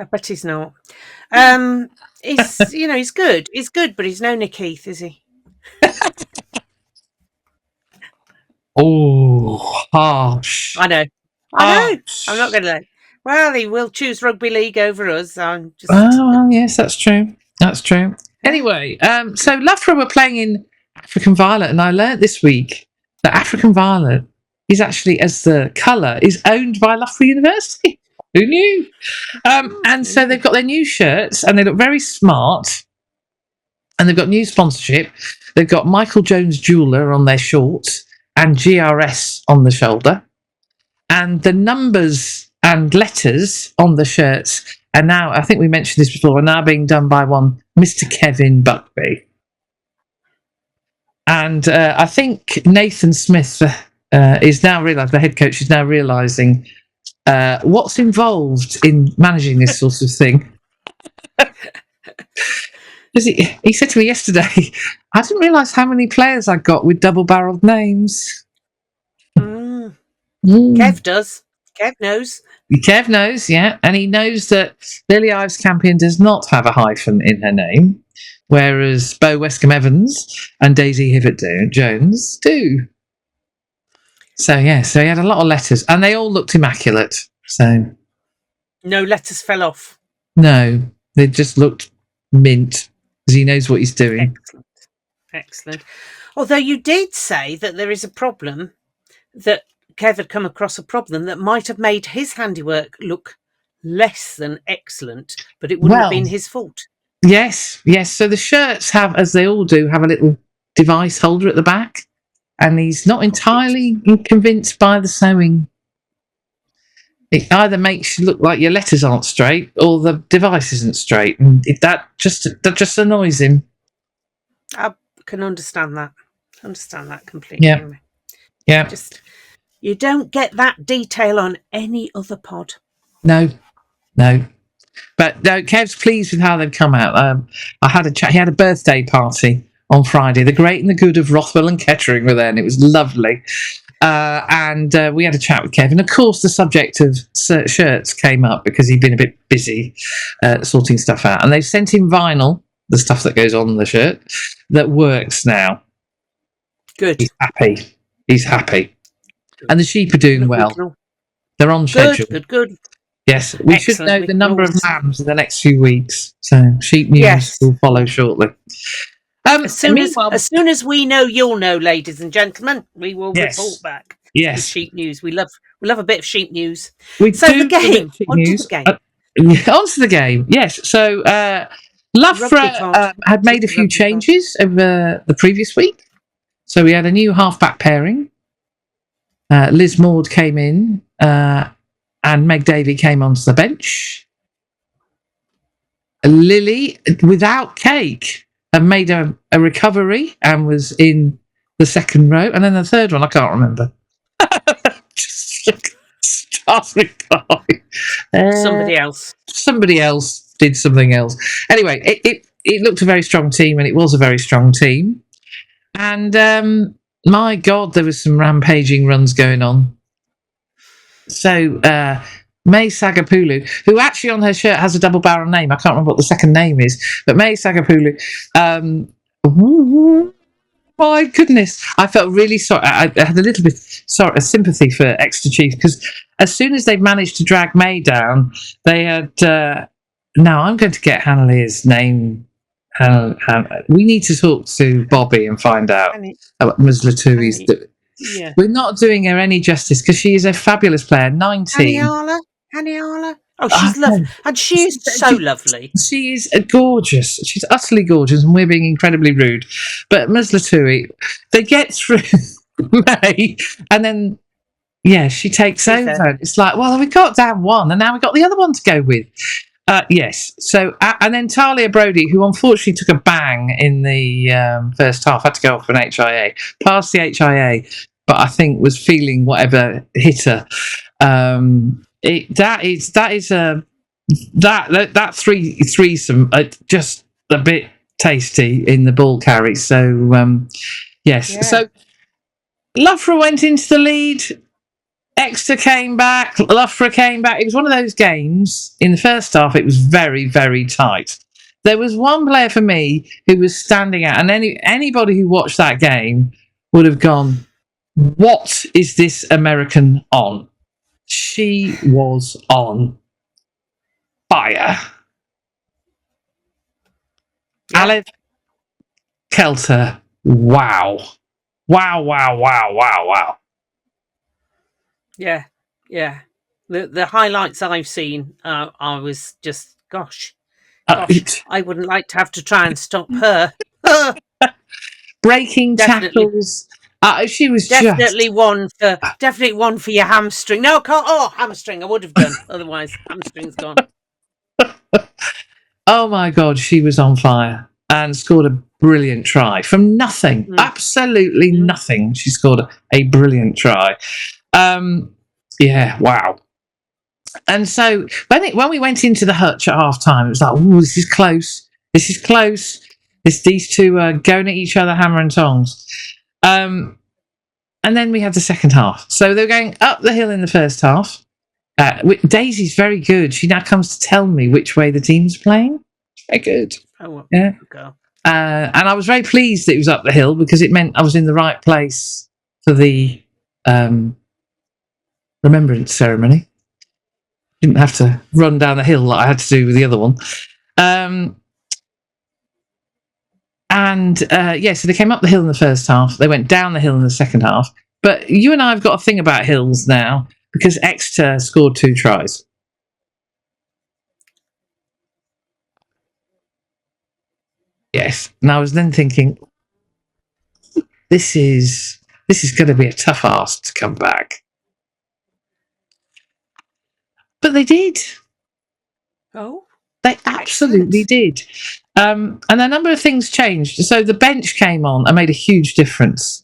Speaker 2: But he's not. He's good. He's good, but he's no Nick Heath, is he?
Speaker 1: Oh, harsh.
Speaker 2: I know. I'm not going to. Well, he will choose rugby league over us. I'm just.
Speaker 1: Oh, yes, that's true. That's true. Anyway, so Loughborough were playing in African Violet, and I learnt this week that African Violet is actually, as the colour, is owned by Loughborough University. Who knew? And so they've got their new shirts, and they look very smart, and they've got new sponsorship. They've got Michael Jones Jeweller on their shorts and GRS on the shoulder, and the numbers and letters on the shirts are now, I think we mentioned this before, are now being done by one Mr. Kevin Buckby. And I think Nathan Smith is now realising, the head coach is now realising what's involved in managing this sort of thing. Because he said to me yesterday, I didn't realise how many players I got with double-barrelled names.
Speaker 2: Kev does. Kev knows.
Speaker 1: Kev knows, yeah. And he knows that Lily Ives Campion does not have a hyphen in her name, whereas Bo Westcombe Evans and Daisy Hibbert Jones do. So, yeah, so he had a lot of letters, and they all looked immaculate. So
Speaker 2: no letters fell off.
Speaker 1: No, they just looked mint, because he knows what he's doing.
Speaker 2: Excellent. Although you did say that there is a problem, that Kev had come across a problem that might have made his handiwork look less than excellent, but it wouldn't have been his fault.
Speaker 1: Yes. So the shirts have, as they all do, have a little device holder at the back, and he's not entirely convinced by the sewing. It either makes you look like your letters aren't straight, or the device isn't straight, and that just annoys him.
Speaker 2: I can understand that. Completely.
Speaker 1: Yeah.
Speaker 2: You don't get that detail on any other pod.
Speaker 1: No. But no, Kev's pleased with how they've come out. I had a chat. He had a birthday party on Friday. The great and the good of Rothwell and Kettering were there, and it was lovely. And we had a chat with Kev. And of course, the subject of shirts came up because he'd been a bit busy sorting stuff out. And they've sent him vinyl, the stuff that goes on the shirt, that works now.
Speaker 2: Good.
Speaker 1: He's happy. And the sheep are doing well. They're on schedule.
Speaker 2: Good.
Speaker 1: Yes, we should know the number of lambs in the next few weeks. So sheep news will follow shortly.
Speaker 2: As soon as we know, you'll know, ladies and gentlemen. We will report back.
Speaker 1: Yes,
Speaker 2: sheep news. We love a bit of sheep news.
Speaker 1: On to the game. Yes. So Loughborough had made a few changes over the previous week. So we had a new halfback pairing. Liz Maud came in, and Meg Davey came onto the bench. Lily, without Cake, had made a recovery and was in the second row. And then the third one, I can't remember. Somebody else did something else. Anyway, it looked a very strong team, and it was a very strong team. And my God, there was some rampaging runs going on. So May Sagapulu, who actually on her shirt has a double barrel name. I can't remember what the second name is, but May Sagapulu. My goodness, I felt really sorry. I had a little bit of sympathy for Exeter Chiefs because as soon as they managed to drag May down, they had. Now I'm going to get Hannah Lear's name. We need to talk to Bobby and find out about Ms. Latui's. Yeah. We're not doing her any justice because she is a fabulous player. 19.
Speaker 2: Haniala. Oh, she's lovely. And she is so lovely.
Speaker 1: She is gorgeous. She's utterly gorgeous, and we're being incredibly rude. But Ms. Latui, they get through May, and then, she takes over. It's like, well, we got down one, and now we've got the other one to go with. Yes. So, and then Talia Brodie, who unfortunately took a bang in the first half, had to go off an HIA, passed the HIA, but I think was feeling whatever hit her. That threesome just a bit tasty in the ball carry. So yes. So Loughborough went into the lead. Exeter came back. Loughborough came back. It was one of those games. In the first half, it was very, very tight. There was one player for me who was standing out, and anybody who watched that game would have gone, "What is this American on?" She was on fire. Alev Kelter. Wow.
Speaker 2: Yeah. The highlights I've seen, I was just, gosh, I wouldn't like to have to try and stop her.
Speaker 1: Breaking tackles. She was
Speaker 2: definitely one for your hamstring. No, I can't. Oh, hamstring! I would have done otherwise. Hamstring's gone.
Speaker 1: Oh my God, she was on fire and scored a brilliant try from nothing. Absolutely nothing. She scored a brilliant try. Wow. And so when we went into the hutch at half time, it was like, oh, this is close. These two are going at each other hammer and tongs. And then we had the second half. So they were going up the hill in the first half. Daisy's very good. She now comes to tell me which way the team's playing. Very good.
Speaker 2: Oh,
Speaker 1: yeah.
Speaker 2: Girl.
Speaker 1: And I was very pleased that it was up the hill because it meant I was in the right place for the remembrance ceremony. Didn't have to run down the hill like I had to do with the other one. So they came up the hill in the first half. They went down the hill in the second half. But you and I have got a thing about hills now because Exeter scored 2 tries. Yes. And I was then thinking, this is going to be a tough ask to come back. But they did.
Speaker 2: Oh.
Speaker 1: They absolutely did. And a number of things changed. So the bench came on and made a huge difference.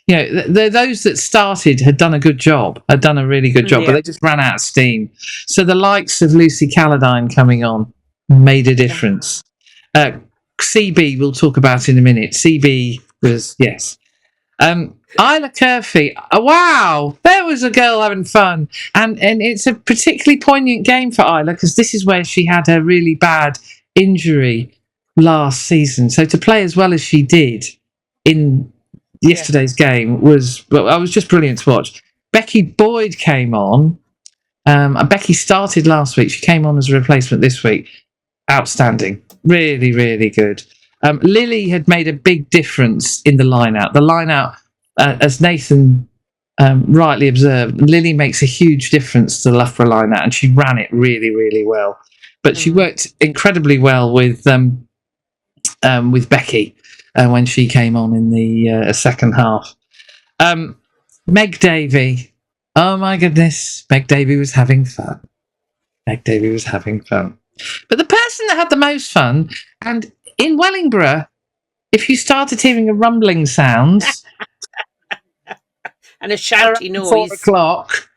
Speaker 1: you know, those that started had done a good job, had done a really good job, but they just ran out of steam. So the likes of Lucy Calladine coming on made a difference. CB, we'll talk about in a minute. CB was, yes. Isla Curfew, wow, there was a girl having fun. And it's a particularly poignant game for Isla because this is where she had her really bad injury last season. So to play as well as she did in yesterday's game was just brilliant to watch. Becky Boyd came on. Becky started last week. She came on as a replacement this week. Outstanding. Really, really good. Lily had made a big difference in the line-out. The line-out, as Nathan rightly observed, Lily makes a huge difference to the Loughborough line-out, and she ran it really, really well. But she worked incredibly well with Becky when she came on in the second half. Meg Davey. Oh, my goodness. Meg Davey was having fun. But the person that had the most fun, and in Wellingborough, if you started hearing a rumbling sound
Speaker 2: and a shouty noise,
Speaker 1: 4 o'clock,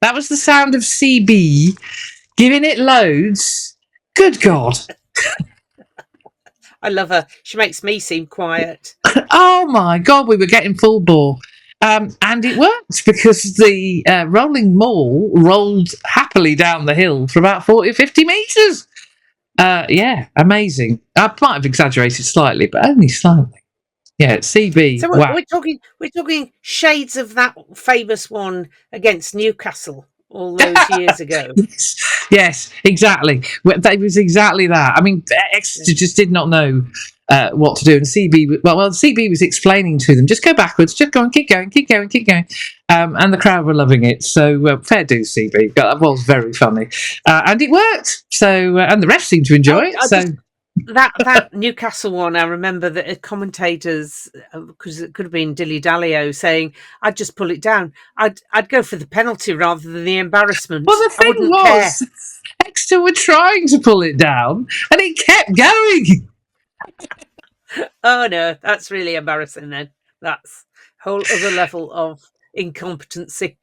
Speaker 1: that was the sound of CB giving it loads. Good God.
Speaker 2: I love her. She makes me seem quiet.
Speaker 1: Oh my God, we were getting full bore. And it worked because the rolling maul rolled happily down the hill for about 40 or 50 metres. Amazing. I might have exaggerated slightly, but only slightly. Yeah, CB.
Speaker 2: So
Speaker 1: wow.
Speaker 2: we're talking shades of that famous one against Newcastle all those years ago.
Speaker 1: Yes, exactly. It was exactly that. I mean, Exeter just did not know what to do, and CB was explaining to them, just go backwards, just go and keep going, and the crowd were loving it. So fair do, CB. That was very funny, and it worked. So and the refs seemed to enjoy it.
Speaker 2: That Newcastle one, I remember that commentators, because it could have been Dilly Dallio, saying, "I'd just pull it down. I'd go for the penalty rather than the embarrassment."
Speaker 1: Well, the thing was, Exeter were trying to pull it down, and it kept going.
Speaker 2: Oh no, that's really embarrassing. Then that's a whole other level of incompetency.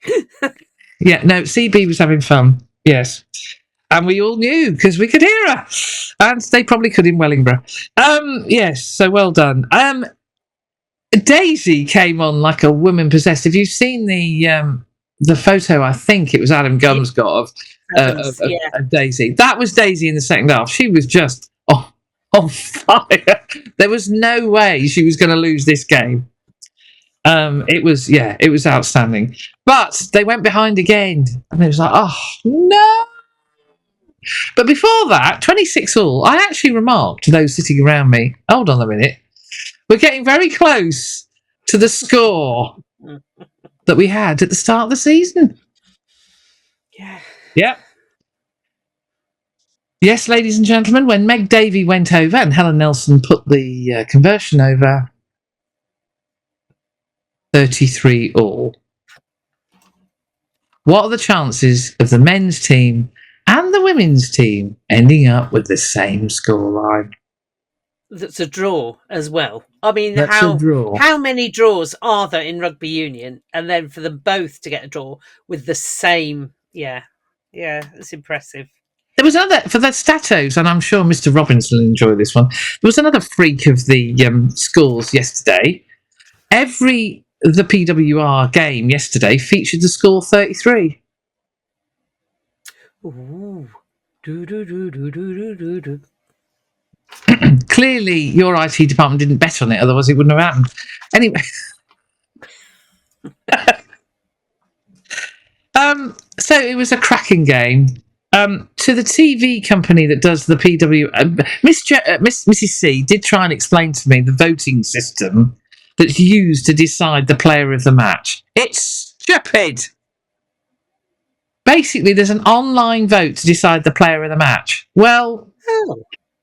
Speaker 1: Yeah, no, CB was having fun. Yes. And we all knew because we could hear her, and they probably could in Wellingborough. Yes, so well done. Daisy came on like a woman possessed. Have you seen the photo? I think it was Adam Gums got of Daisy. That was Daisy in the second half. She was just on fire. There was no way she was going to lose this game. It was outstanding. But they went behind again, and it was like, oh no. But before that, 26 all, I actually remarked to those sitting around me, hold on a minute, we're getting very close to the score that we had at the start of the season.
Speaker 2: Yeah.
Speaker 1: Yep. Yes, ladies and gentlemen, when Meg Davey went over and Helen Nelson put the conversion over, 33 all. What are the chances of the men's team and the women's team ending up with the same scoreline?
Speaker 2: That's a draw as well. I mean, how many draws are there in rugby union? And then for them both to get a draw with the same, it's impressive.
Speaker 1: There was another, for the statos, and I'm sure Mr. Robbins will enjoy this one, there was another freak of the scores yesterday. The PWR game yesterday featured the score 33.
Speaker 2: Ooh.
Speaker 1: Clearly, your IT department didn't bet on it, otherwise it wouldn't have happened. Anyway. So it was a cracking game. To the TV company that does the Mrs. C did try and explain to me the voting system that's used to decide the player of the match. It's stupid. Basically, there's an online vote to decide the player of the match. Well,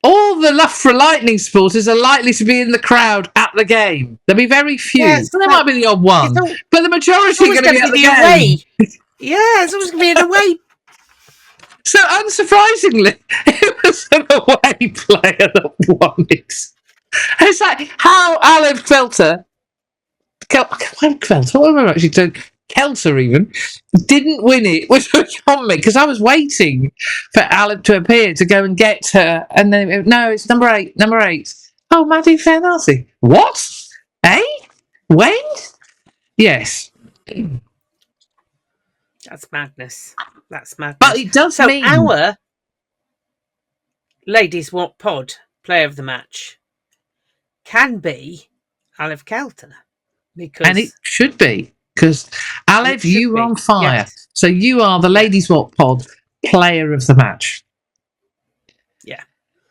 Speaker 1: all the Loughborough Lightning supporters are likely to be in the crowd at the game. There'll be very few. So there might be the odd one, but the majority are going to be at the game.
Speaker 2: Yeah, it's always going to be an away.
Speaker 1: So unsurprisingly, it was an away player that won it. It's like how Alan Felter Kelter, what am I actually doing? Kelter even didn't win it, which was on me because I was waiting for Aleph to appear to go and get her, and then no, it's number 8. Oh, Maddie Fairnasty. What? Eh? When? Yes.
Speaker 2: That's madness.
Speaker 1: But it does mean
Speaker 2: our Ladies Wot Pod Player of the Match can be Aleph Kelter.
Speaker 1: And it should be, because Aleph, you were on fire.
Speaker 2: Yes.
Speaker 1: So you are the Ladies Wot Pod Player of the Match.
Speaker 2: Yeah.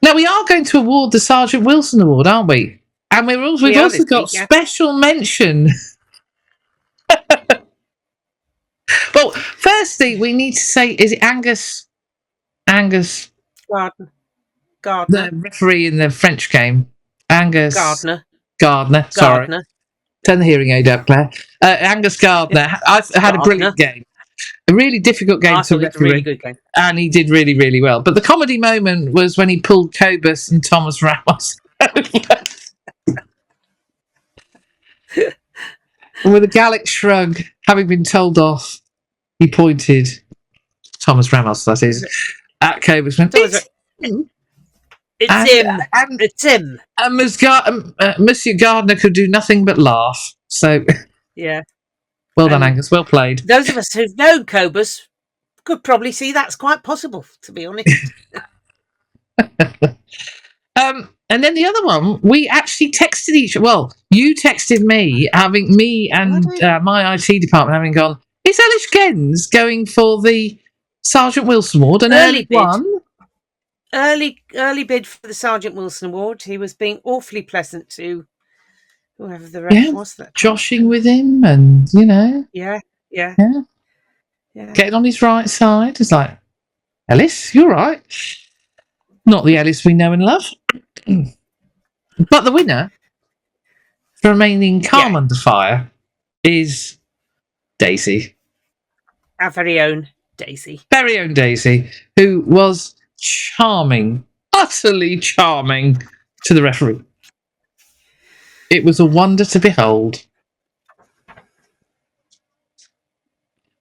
Speaker 1: Now, we are going to award the Sgt Wilson Award, aren't we? And we've also got special mention. Well, firstly, we need to say, is it Angus
Speaker 2: Gardner,
Speaker 1: the referee in the French game? Angus Gardner. Sorry. Turn the hearing aid up, Claire. Angus Gardner. I had a brilliant game. A really difficult game to referee.
Speaker 2: Really good game.
Speaker 1: And he did really, really well. But the comedy moment was when he pulled Cobus and Thomas Ramos. And with a Gallic shrug, having been told off, he pointed, Thomas Ramos, that is, at Cobus. It's him. And Monsieur Gardner could do nothing but laugh. So,
Speaker 2: yeah.
Speaker 1: Well done, Angus. Well played.
Speaker 2: Those of us who've known Cobus could probably see that's quite possible, to be honest.
Speaker 1: And then the other one, we actually texted each. Well, you texted me, having me and my IT department having gone. Is Ellis Gens going for the Sgt Wilson Award? An early one.
Speaker 2: Early bid for the Sgt Wilson Award. He was being awfully pleasant to whoever the ref was. That
Speaker 1: joshing with him, and
Speaker 2: Yeah.
Speaker 1: Getting on his right side. It's like, Ellis, you're right. Not the Ellis we know and love. But the winner, for remaining calm under fire, is Daisy.
Speaker 2: Our very own Daisy.
Speaker 1: Very own Daisy, who was charming, utterly charming to the referee. It was a wonder to behold.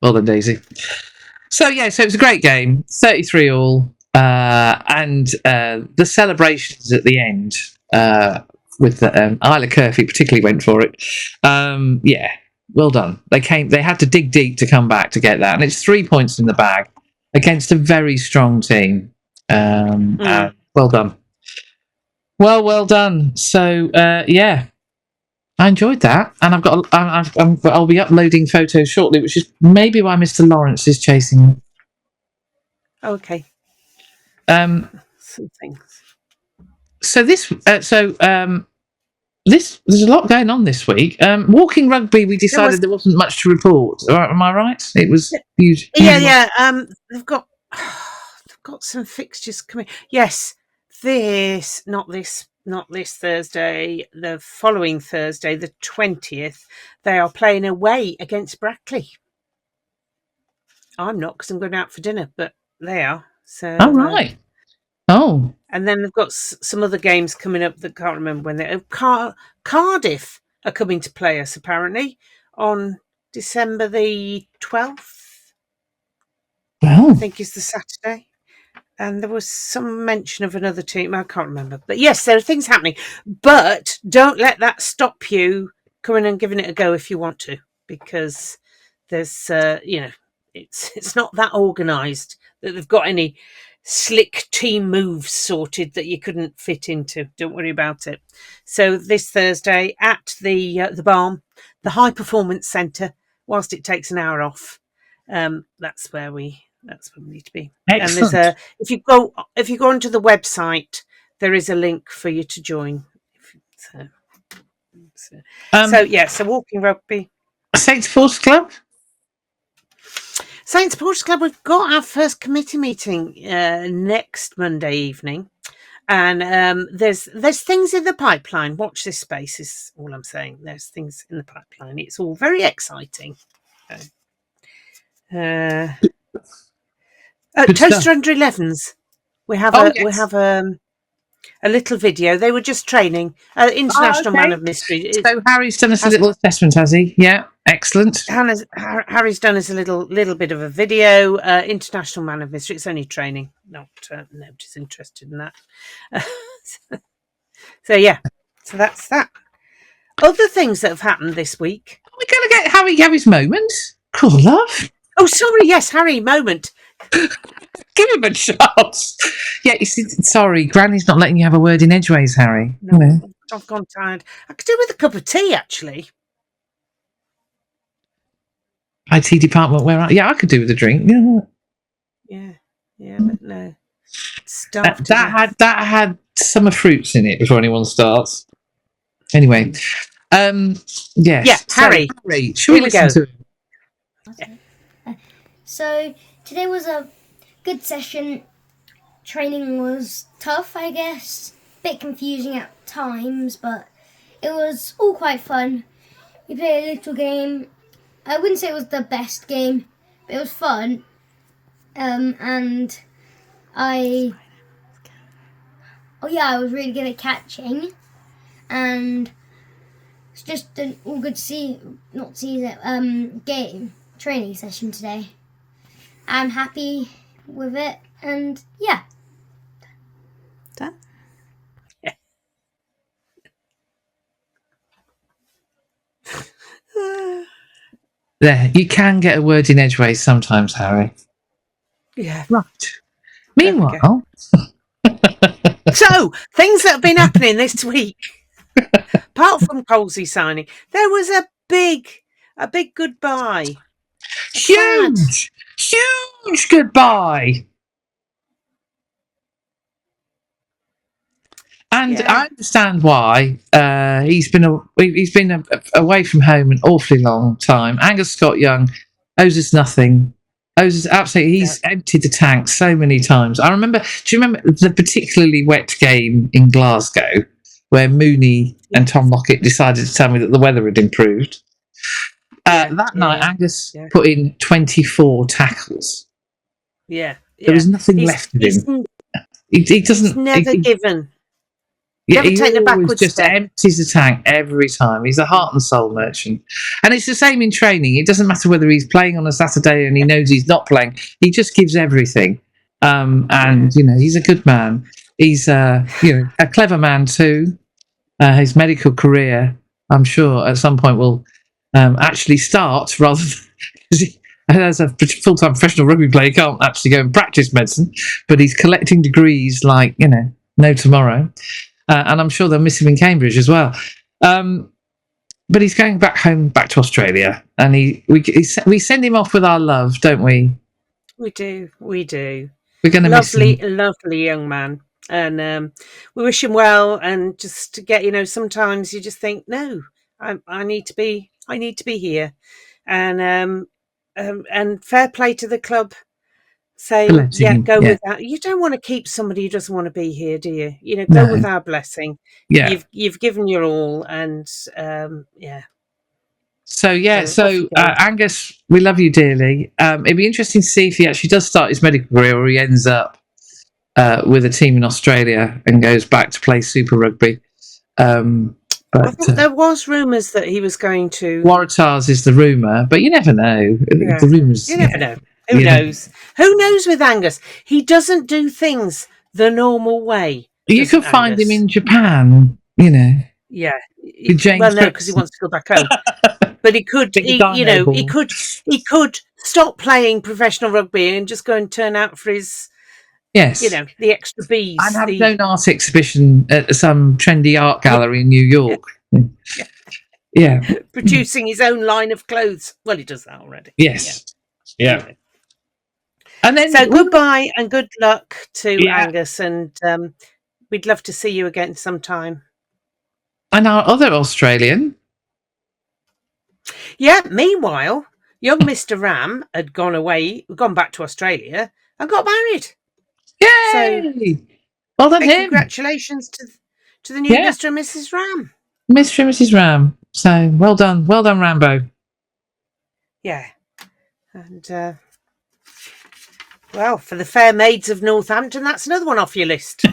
Speaker 1: Well done, Daisy. So it was a great game, 33-all, and the celebrations at the end with Isla Curfew particularly went for it. Well done. They had to dig deep to come back to get that, and it's 3 points in the bag against a very strong team. Well done. Well done. So I enjoyed that, and I'll be uploading photos shortly, which is maybe why Mr. Lawrence is chasing me.
Speaker 2: Okay.
Speaker 1: Some
Speaker 2: things.
Speaker 1: So there's a lot going on this week. Walking Rugby, we decided there wasn't much to report. Am I right? It was huge.
Speaker 2: Yeah. They've got some fixtures coming. Yes, not this Thursday, the following Thursday, the 20th, they are playing away against Brackley. I'm not, because I'm going out for dinner, but they are. So.
Speaker 1: Oh, right.
Speaker 2: And then they've got some other games coming up that I can't remember when they're. Cardiff are coming to play us, apparently, on December the 12th.
Speaker 1: Well.
Speaker 2: I think is the Saturday. And there was some mention of another team. I can't remember. But yes, there are things happening. But don't let that stop you coming and giving it a go if you want to. Because there's, it's not that organised that they've got any slick team moves sorted that you couldn't fit into. Don't worry about it. So this Thursday at the Barn, the High Performance Centre, whilst it takes an hour off, that's where we need to be.
Speaker 1: Excellent.
Speaker 2: And there's if you go onto the website, there is a link for you to join. So Walking Rugby.
Speaker 1: Saints Sports Club.
Speaker 2: Saints Sports Club, we've got our first committee meeting next Monday evening, and there's things in the pipeline. Watch this space is all I'm saying. There's things in the pipeline. It's all very exciting. Toaster under 11s. We have a little video. They were just training. International Man of Mystery.
Speaker 1: So Harry's done us a little assessment, has he? Yeah, excellent.
Speaker 2: Harry's done us a little bit of a video. International Man of Mystery. It's only training, nobody's interested in that. So yeah, so that's that. Other things that have happened this week.
Speaker 1: We're going to get Harry have his moment. Cool, love.
Speaker 2: Oh, sorry. Yes, Harry, moment.
Speaker 1: Give him a shot. Yeah, you see, sorry, Granny's not letting you have a word in edgeways, Harry.
Speaker 2: No, I've gone tired. I could do with a cup of tea, actually.
Speaker 1: IT department, where are? Yeah, I could do with a drink.
Speaker 2: Yeah, but no.
Speaker 1: That had summer fruits in it before anyone starts. Anyway, yes.
Speaker 2: Yeah, Harry.
Speaker 1: Should we listen to him?
Speaker 3: So today was a good session. Training was tough, I guess. Bit confusing at times, but it was all quite fun. We played a little game. I wouldn't say it was the best game, but it was fun. And I was really good at catching. And it's just an all good game training session today. I'm happy with it, and yeah.
Speaker 2: Done? Yeah.
Speaker 1: There, you can get a word in edgeways sometimes, Harry.
Speaker 2: Yeah.
Speaker 1: Right. Meanwhile...
Speaker 2: So, things that have been happening this week. Apart from Colsey signing, there was a big goodbye.
Speaker 1: Huge goodbye. And I understand why. He's been away from home an awfully long time. Angus Scott Young owes us nothing. Owes us absolutely. He's emptied the tank so many times. Do you remember the particularly wet game in Glasgow where Mooney and Tom Lockett decided to tell me that the weather had improved? That night, Angus put in 24 tackles.
Speaker 2: Yeah.
Speaker 1: There was nothing left of him. He doesn't.
Speaker 2: He's never given.
Speaker 1: Yeah, he always just empties the tank every time. He's a heart and soul merchant. And it's the same in training. It doesn't matter whether he's playing on a Saturday and he knows he's not playing. He just gives everything. And, he's a good man. He's, a clever man too. His medical career, I'm sure, at some point will actually start rather than... As a full-time professional rugby player, he can't actually go and practice medicine, but he's collecting degrees like, no tomorrow. And I'm sure they'll miss him in Cambridge as well. But he's going back home, back to Australia, and we send him off with our love, don't we?
Speaker 2: We do. We're
Speaker 1: going to miss him.
Speaker 2: Lovely young man, and we wish him well. And just to get, sometimes you just think, no, I need to be here, and fair play to the club. Saying, go with that. You don't want to keep somebody who doesn't want to be here, do you? Go with our blessing.
Speaker 1: Yeah,
Speaker 2: you've given your all, and
Speaker 1: So Angus, we love you dearly. It'd be interesting to see if he actually does start his medical career, or he ends up with a team in Australia and goes back to play Super Rugby. But
Speaker 2: I thought there was rumours that he was going to.
Speaker 1: Waratahs is the rumour, but you never know.
Speaker 2: Yeah.
Speaker 1: The rumours.
Speaker 2: You never know. Who knows? Who knows with Angus? He doesn't do things the normal way.
Speaker 1: You could find him in Japan,
Speaker 2: Yeah.
Speaker 1: With James
Speaker 2: no, because he wants to go back home. But he could, he could stop playing professional rugby and just go and turn out for his, the extra B's.
Speaker 1: And have his own art exhibition at some trendy art gallery in New York. Yeah.
Speaker 2: Producing his own line of clothes. Well, he does that already.
Speaker 1: Yes. Yeah.
Speaker 2: And then, so goodbye and good luck to Angus, and we'd love to see you again sometime.
Speaker 1: And our other Australian.
Speaker 2: Yeah, meanwhile, young Mr. Ram had gone back to Australia and got married.
Speaker 1: Yay!
Speaker 2: So,
Speaker 1: well done, him.
Speaker 2: Congratulations to the new Mr. and Mrs. Ram.
Speaker 1: Mr. and Mrs. Ram. So, well done, Rambo.
Speaker 2: Yeah. And, well, for the fair maids of Northampton, that's another one off your list.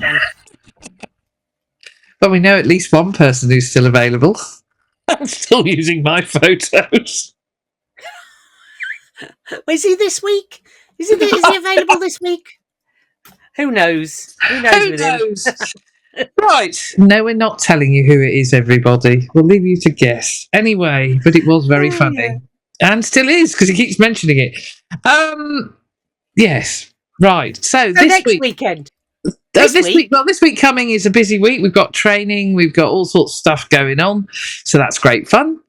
Speaker 1: But we know at least one person who's still available. I'm still using my photos.
Speaker 2: Is he this week? Is he available this week? Who knows? Who knows
Speaker 1: Who
Speaker 2: with
Speaker 1: knows?
Speaker 2: him?
Speaker 1: Right. No, we're not telling you who it is, everybody. We'll leave you to guess. Anyway, but it was very funny.
Speaker 2: Yeah.
Speaker 1: And still is, because he keeps mentioning it. Yes. Right. So this
Speaker 2: next weekend.
Speaker 1: This week coming is a busy week. We've got training. We've got all sorts of stuff going on. So that's great fun.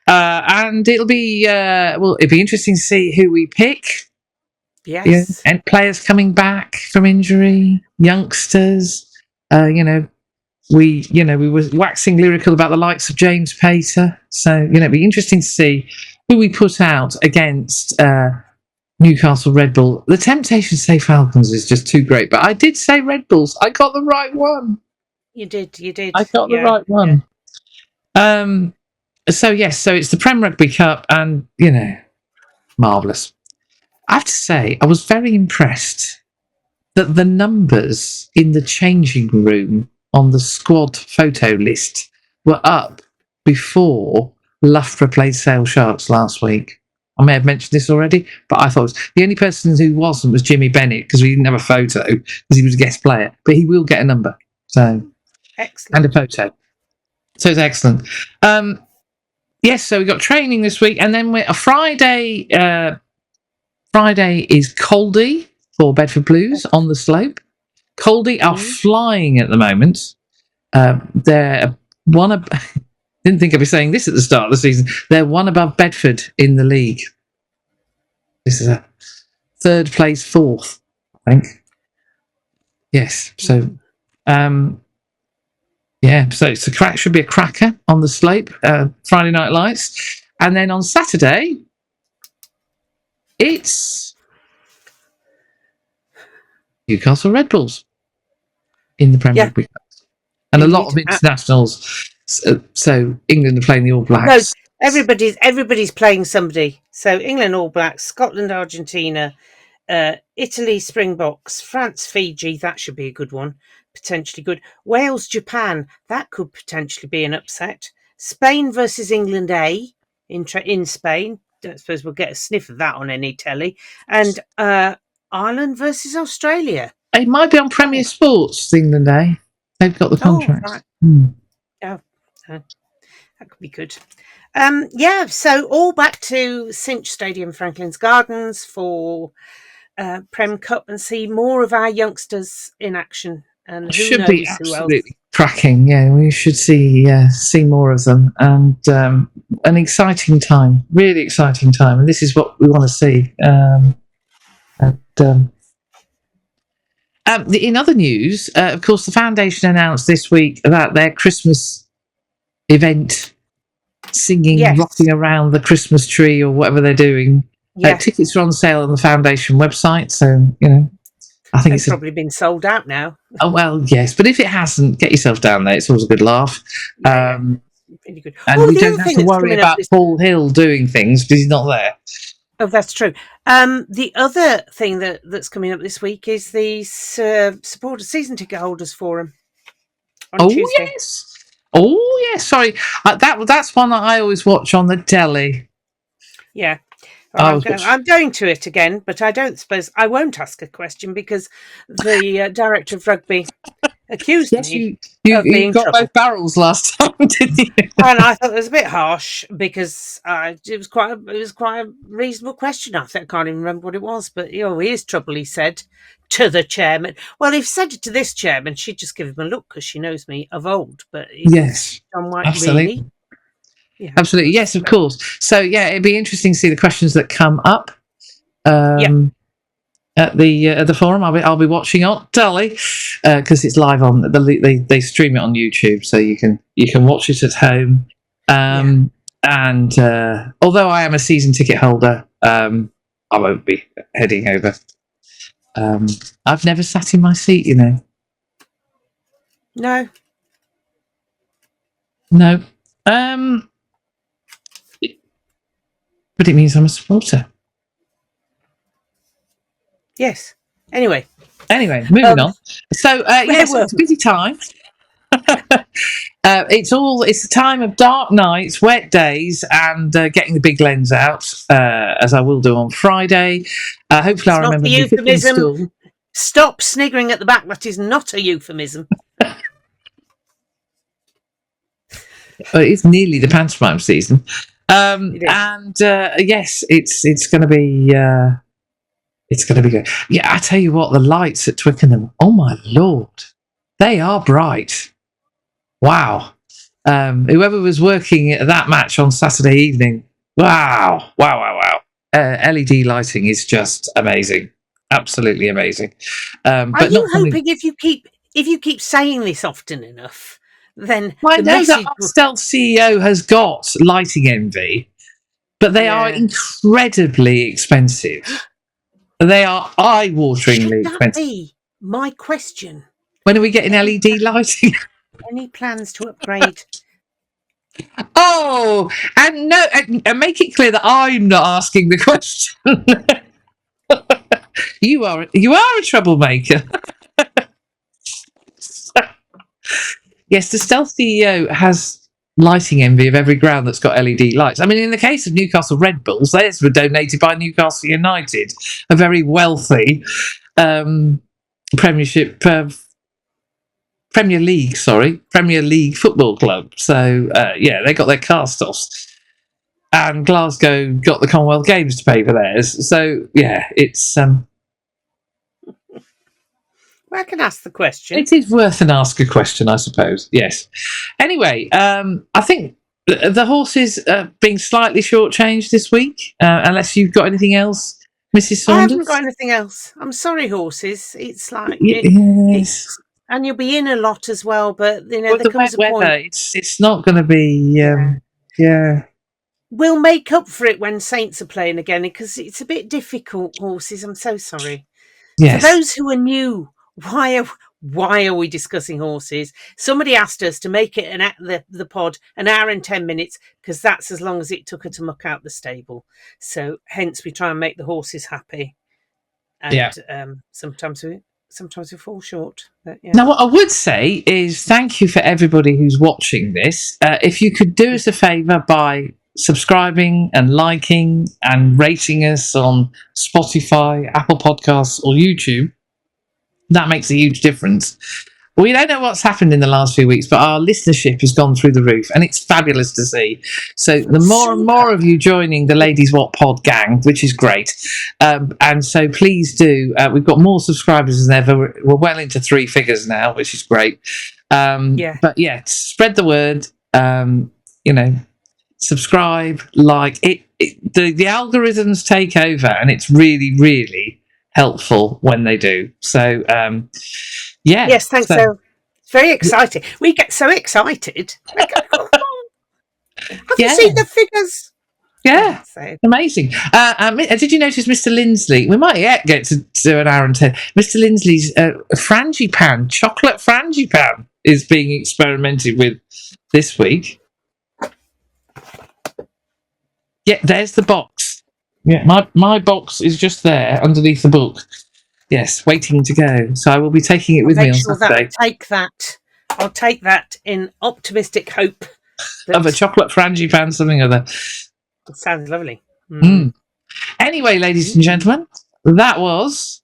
Speaker 1: And it'll be interesting to see who we pick.
Speaker 2: Yes.
Speaker 1: And players coming back from injury, youngsters. We were waxing lyrical about the likes of James Pater. So, it'd be interesting to see who we put out against Newcastle Red Bull. The temptation to say Falcons is just too great, but I did say Red Bulls. I got the right one.
Speaker 2: You did.
Speaker 1: I got the right one. Yeah. So it's the Prem Rugby Cup, and marvellous. I have to say, I was very impressed that the numbers in the changing room on the squad photo list were up before Loughborough played Sale Sharks last week. I may have mentioned this already, but I thought it was the only person who wasn't was Jimmy Bennett, because we didn't have a photo because he was a guest player, but he will get a number. So
Speaker 2: excellent.
Speaker 1: And a photo. So it's excellent. Yes, so we got training this week, and then Friday. Friday is Caldy for Bedford Blues on the slope. Caldy are flying at the moment. They're one. Didn't think I'd be saying this at the start of the season. They're one above Bedford in the league. This is a third place, fourth, I think. Yes. So, so it's should be a cracker on the slope. Friday Night Lights, and then on Saturday, it's Newcastle Red Bulls in the Premier League, and a lot of internationals. So England are playing the All Blacks.
Speaker 2: No, everybody's playing somebody. So England All Blacks, Scotland Argentina, Italy Springboks, France Fiji. That should be a good one, potentially good. Wales Japan. That could potentially be an upset. Spain versus England A in Spain. Don't suppose we'll get a sniff of that on any telly. And Ireland versus Australia.
Speaker 1: It might be on Premier Sports, England A. They've got the contract.
Speaker 2: Right. That could be good. So all back to Cinch Stadium, Franklin's Gardens for Prem Cup, and see more of our youngsters in action. And who
Speaker 1: should
Speaker 2: knows
Speaker 1: be
Speaker 2: who
Speaker 1: absolutely
Speaker 2: else.
Speaker 1: cracking. Yeah, we should see more of them, and an exciting time, really exciting time. And this is what we want to see. In other news, of course, the foundation announced this week about their Christmas event, singing, rocking around the Christmas tree or whatever they're doing. Tickets are on sale on the foundation website, so I think it's
Speaker 2: probably been sold out now.
Speaker 1: Oh well, yes, but if it hasn't, get yourself down there. It's always a good laugh.
Speaker 2: Really good.
Speaker 1: And we don't have to worry about Paul Hill doing things because he's not there.
Speaker 2: Oh, that's true. The other thing that's coming up this week is the supporter season ticket holders forum on Tuesday.
Speaker 1: Yes. Oh yes. Sorry, that's one that I always watch on the telly.
Speaker 2: Yeah. Well, I'm going to it again, but I won't ask a question because the director of rugby accused me of being
Speaker 1: got both barrels last time, didn't you?
Speaker 2: And I thought it was a bit harsh because it was quite a reasonable question. I can't even remember what it was, but here's trouble, he said to the chairman. Well, if he said it to this chairman, she'd just give him a look because she knows me of old. But
Speaker 1: yes, absolutely.
Speaker 2: Really? Yeah.
Speaker 1: Absolutely, yes, of course. So, it'd be interesting to see the questions that come up at the forum. I'll be watching on telly because it's live on. They stream it on YouTube, so you can watch it at home. And although I am a season ticket holder, I won't be heading over. I've never sat in my seat,
Speaker 2: No.
Speaker 1: But it means I'm a supporter.
Speaker 2: Yes. Anyway,
Speaker 1: moving on. So, it's a busy time. It's the time of dark nights, wet days, and getting the big lens out, as I will do on Friday. Hopefully, I'll remember
Speaker 2: a
Speaker 1: to fit in
Speaker 2: euphemism.
Speaker 1: school.
Speaker 2: Stop sniggering at the back. That is not a euphemism.
Speaker 1: It's nearly the pantomime season,
Speaker 2: It is.
Speaker 1: and yes, it's going to be good. Yeah, I tell you what, the lights at Twickenham. Oh my lord, they are bright. Wow. Whoever was working at that match on Saturday evening, wow. LED lighting is just amazing, absolutely amazing.
Speaker 2: Are you hoping if you keep saying this often enough, then
Speaker 1: I know that our stealth CEO has got lighting envy, but they are incredibly expensive. They are eye-wateringly expensive.
Speaker 2: Should that be my question?
Speaker 1: When are we getting LED lighting?
Speaker 2: Any plans to upgrade?
Speaker 1: Oh, and no, and make it clear that I'm not asking the question. You are a troublemaker. Yes, the stealth CEO has lighting envy of every ground that's got LED lights. I mean, in the case of Newcastle Red Bulls, theirs were donated by Newcastle United, a very wealthy Premier League football club. So they got their cast-offs, and Glasgow got the Commonwealth Games to pay for theirs. So yeah, it's
Speaker 2: I can ask the question.
Speaker 1: It is worth an ask a question, I suppose. Yes. Anyway, I think the horses are being slightly shortchanged this week, unless you've got anything else, Mrs. Saunders.
Speaker 2: I haven't got anything else. I'm sorry, horses. It's like
Speaker 1: yes.
Speaker 2: And you'll be in a lot as well, but there comes a
Speaker 1: weather,
Speaker 2: point.
Speaker 1: It's not going to be.
Speaker 2: We'll make up for it when Saints are playing again, because it's a bit difficult, horses. I'm so sorry.
Speaker 1: Yes.
Speaker 2: For those who are new, why are we discussing horses? Somebody asked us to make it the pod an hour and 10 minutes, because that's as long as it took her to muck out the stable. So hence we try and make the horses happy. And sometimes we fall short. But, yeah.
Speaker 1: Now, what I would say is thank you for everybody who's watching this. If you could do us a favour by subscribing and liking and rating us on Spotify, Apple Podcasts or YouTube, that makes a huge difference. We don't know what's happened in the last few weeks, but our listenership has gone through the roof, and it's fabulous to see. So the more and more of you joining the Ladies Wot Pod gang, which is great. And so please do. We've got more subscribers than ever. We're well into 3 figures now, which is great. But yeah, spread the word. Subscribe, like it. The algorithms take over, and it's really, really helpful when they do. So
Speaker 2: yes, thanks. So it's very exciting. We get so excited. Have you seen the figures?
Speaker 1: Yeah, amazing. Did you notice Mr. Lindsley? We might yet get to do an hour and 10. Mr. Lindsley's frangipan, chocolate frangipan, is being experimented with this week. Yeah, there's the box. Yeah, my box is just there underneath the book. Yes, waiting to go. So I will be taking it with me on Saturday.
Speaker 2: I'll take that in optimistic hope
Speaker 1: of a chocolate frangipan, something or other.
Speaker 2: It sounds lovely.
Speaker 1: Anyway, ladies and gentlemen, that was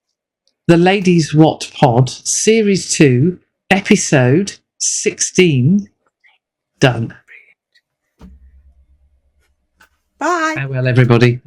Speaker 1: the Ladies Wot Pod Series 2, Episode 16. Done.
Speaker 2: Bye.
Speaker 1: Farewell, everybody.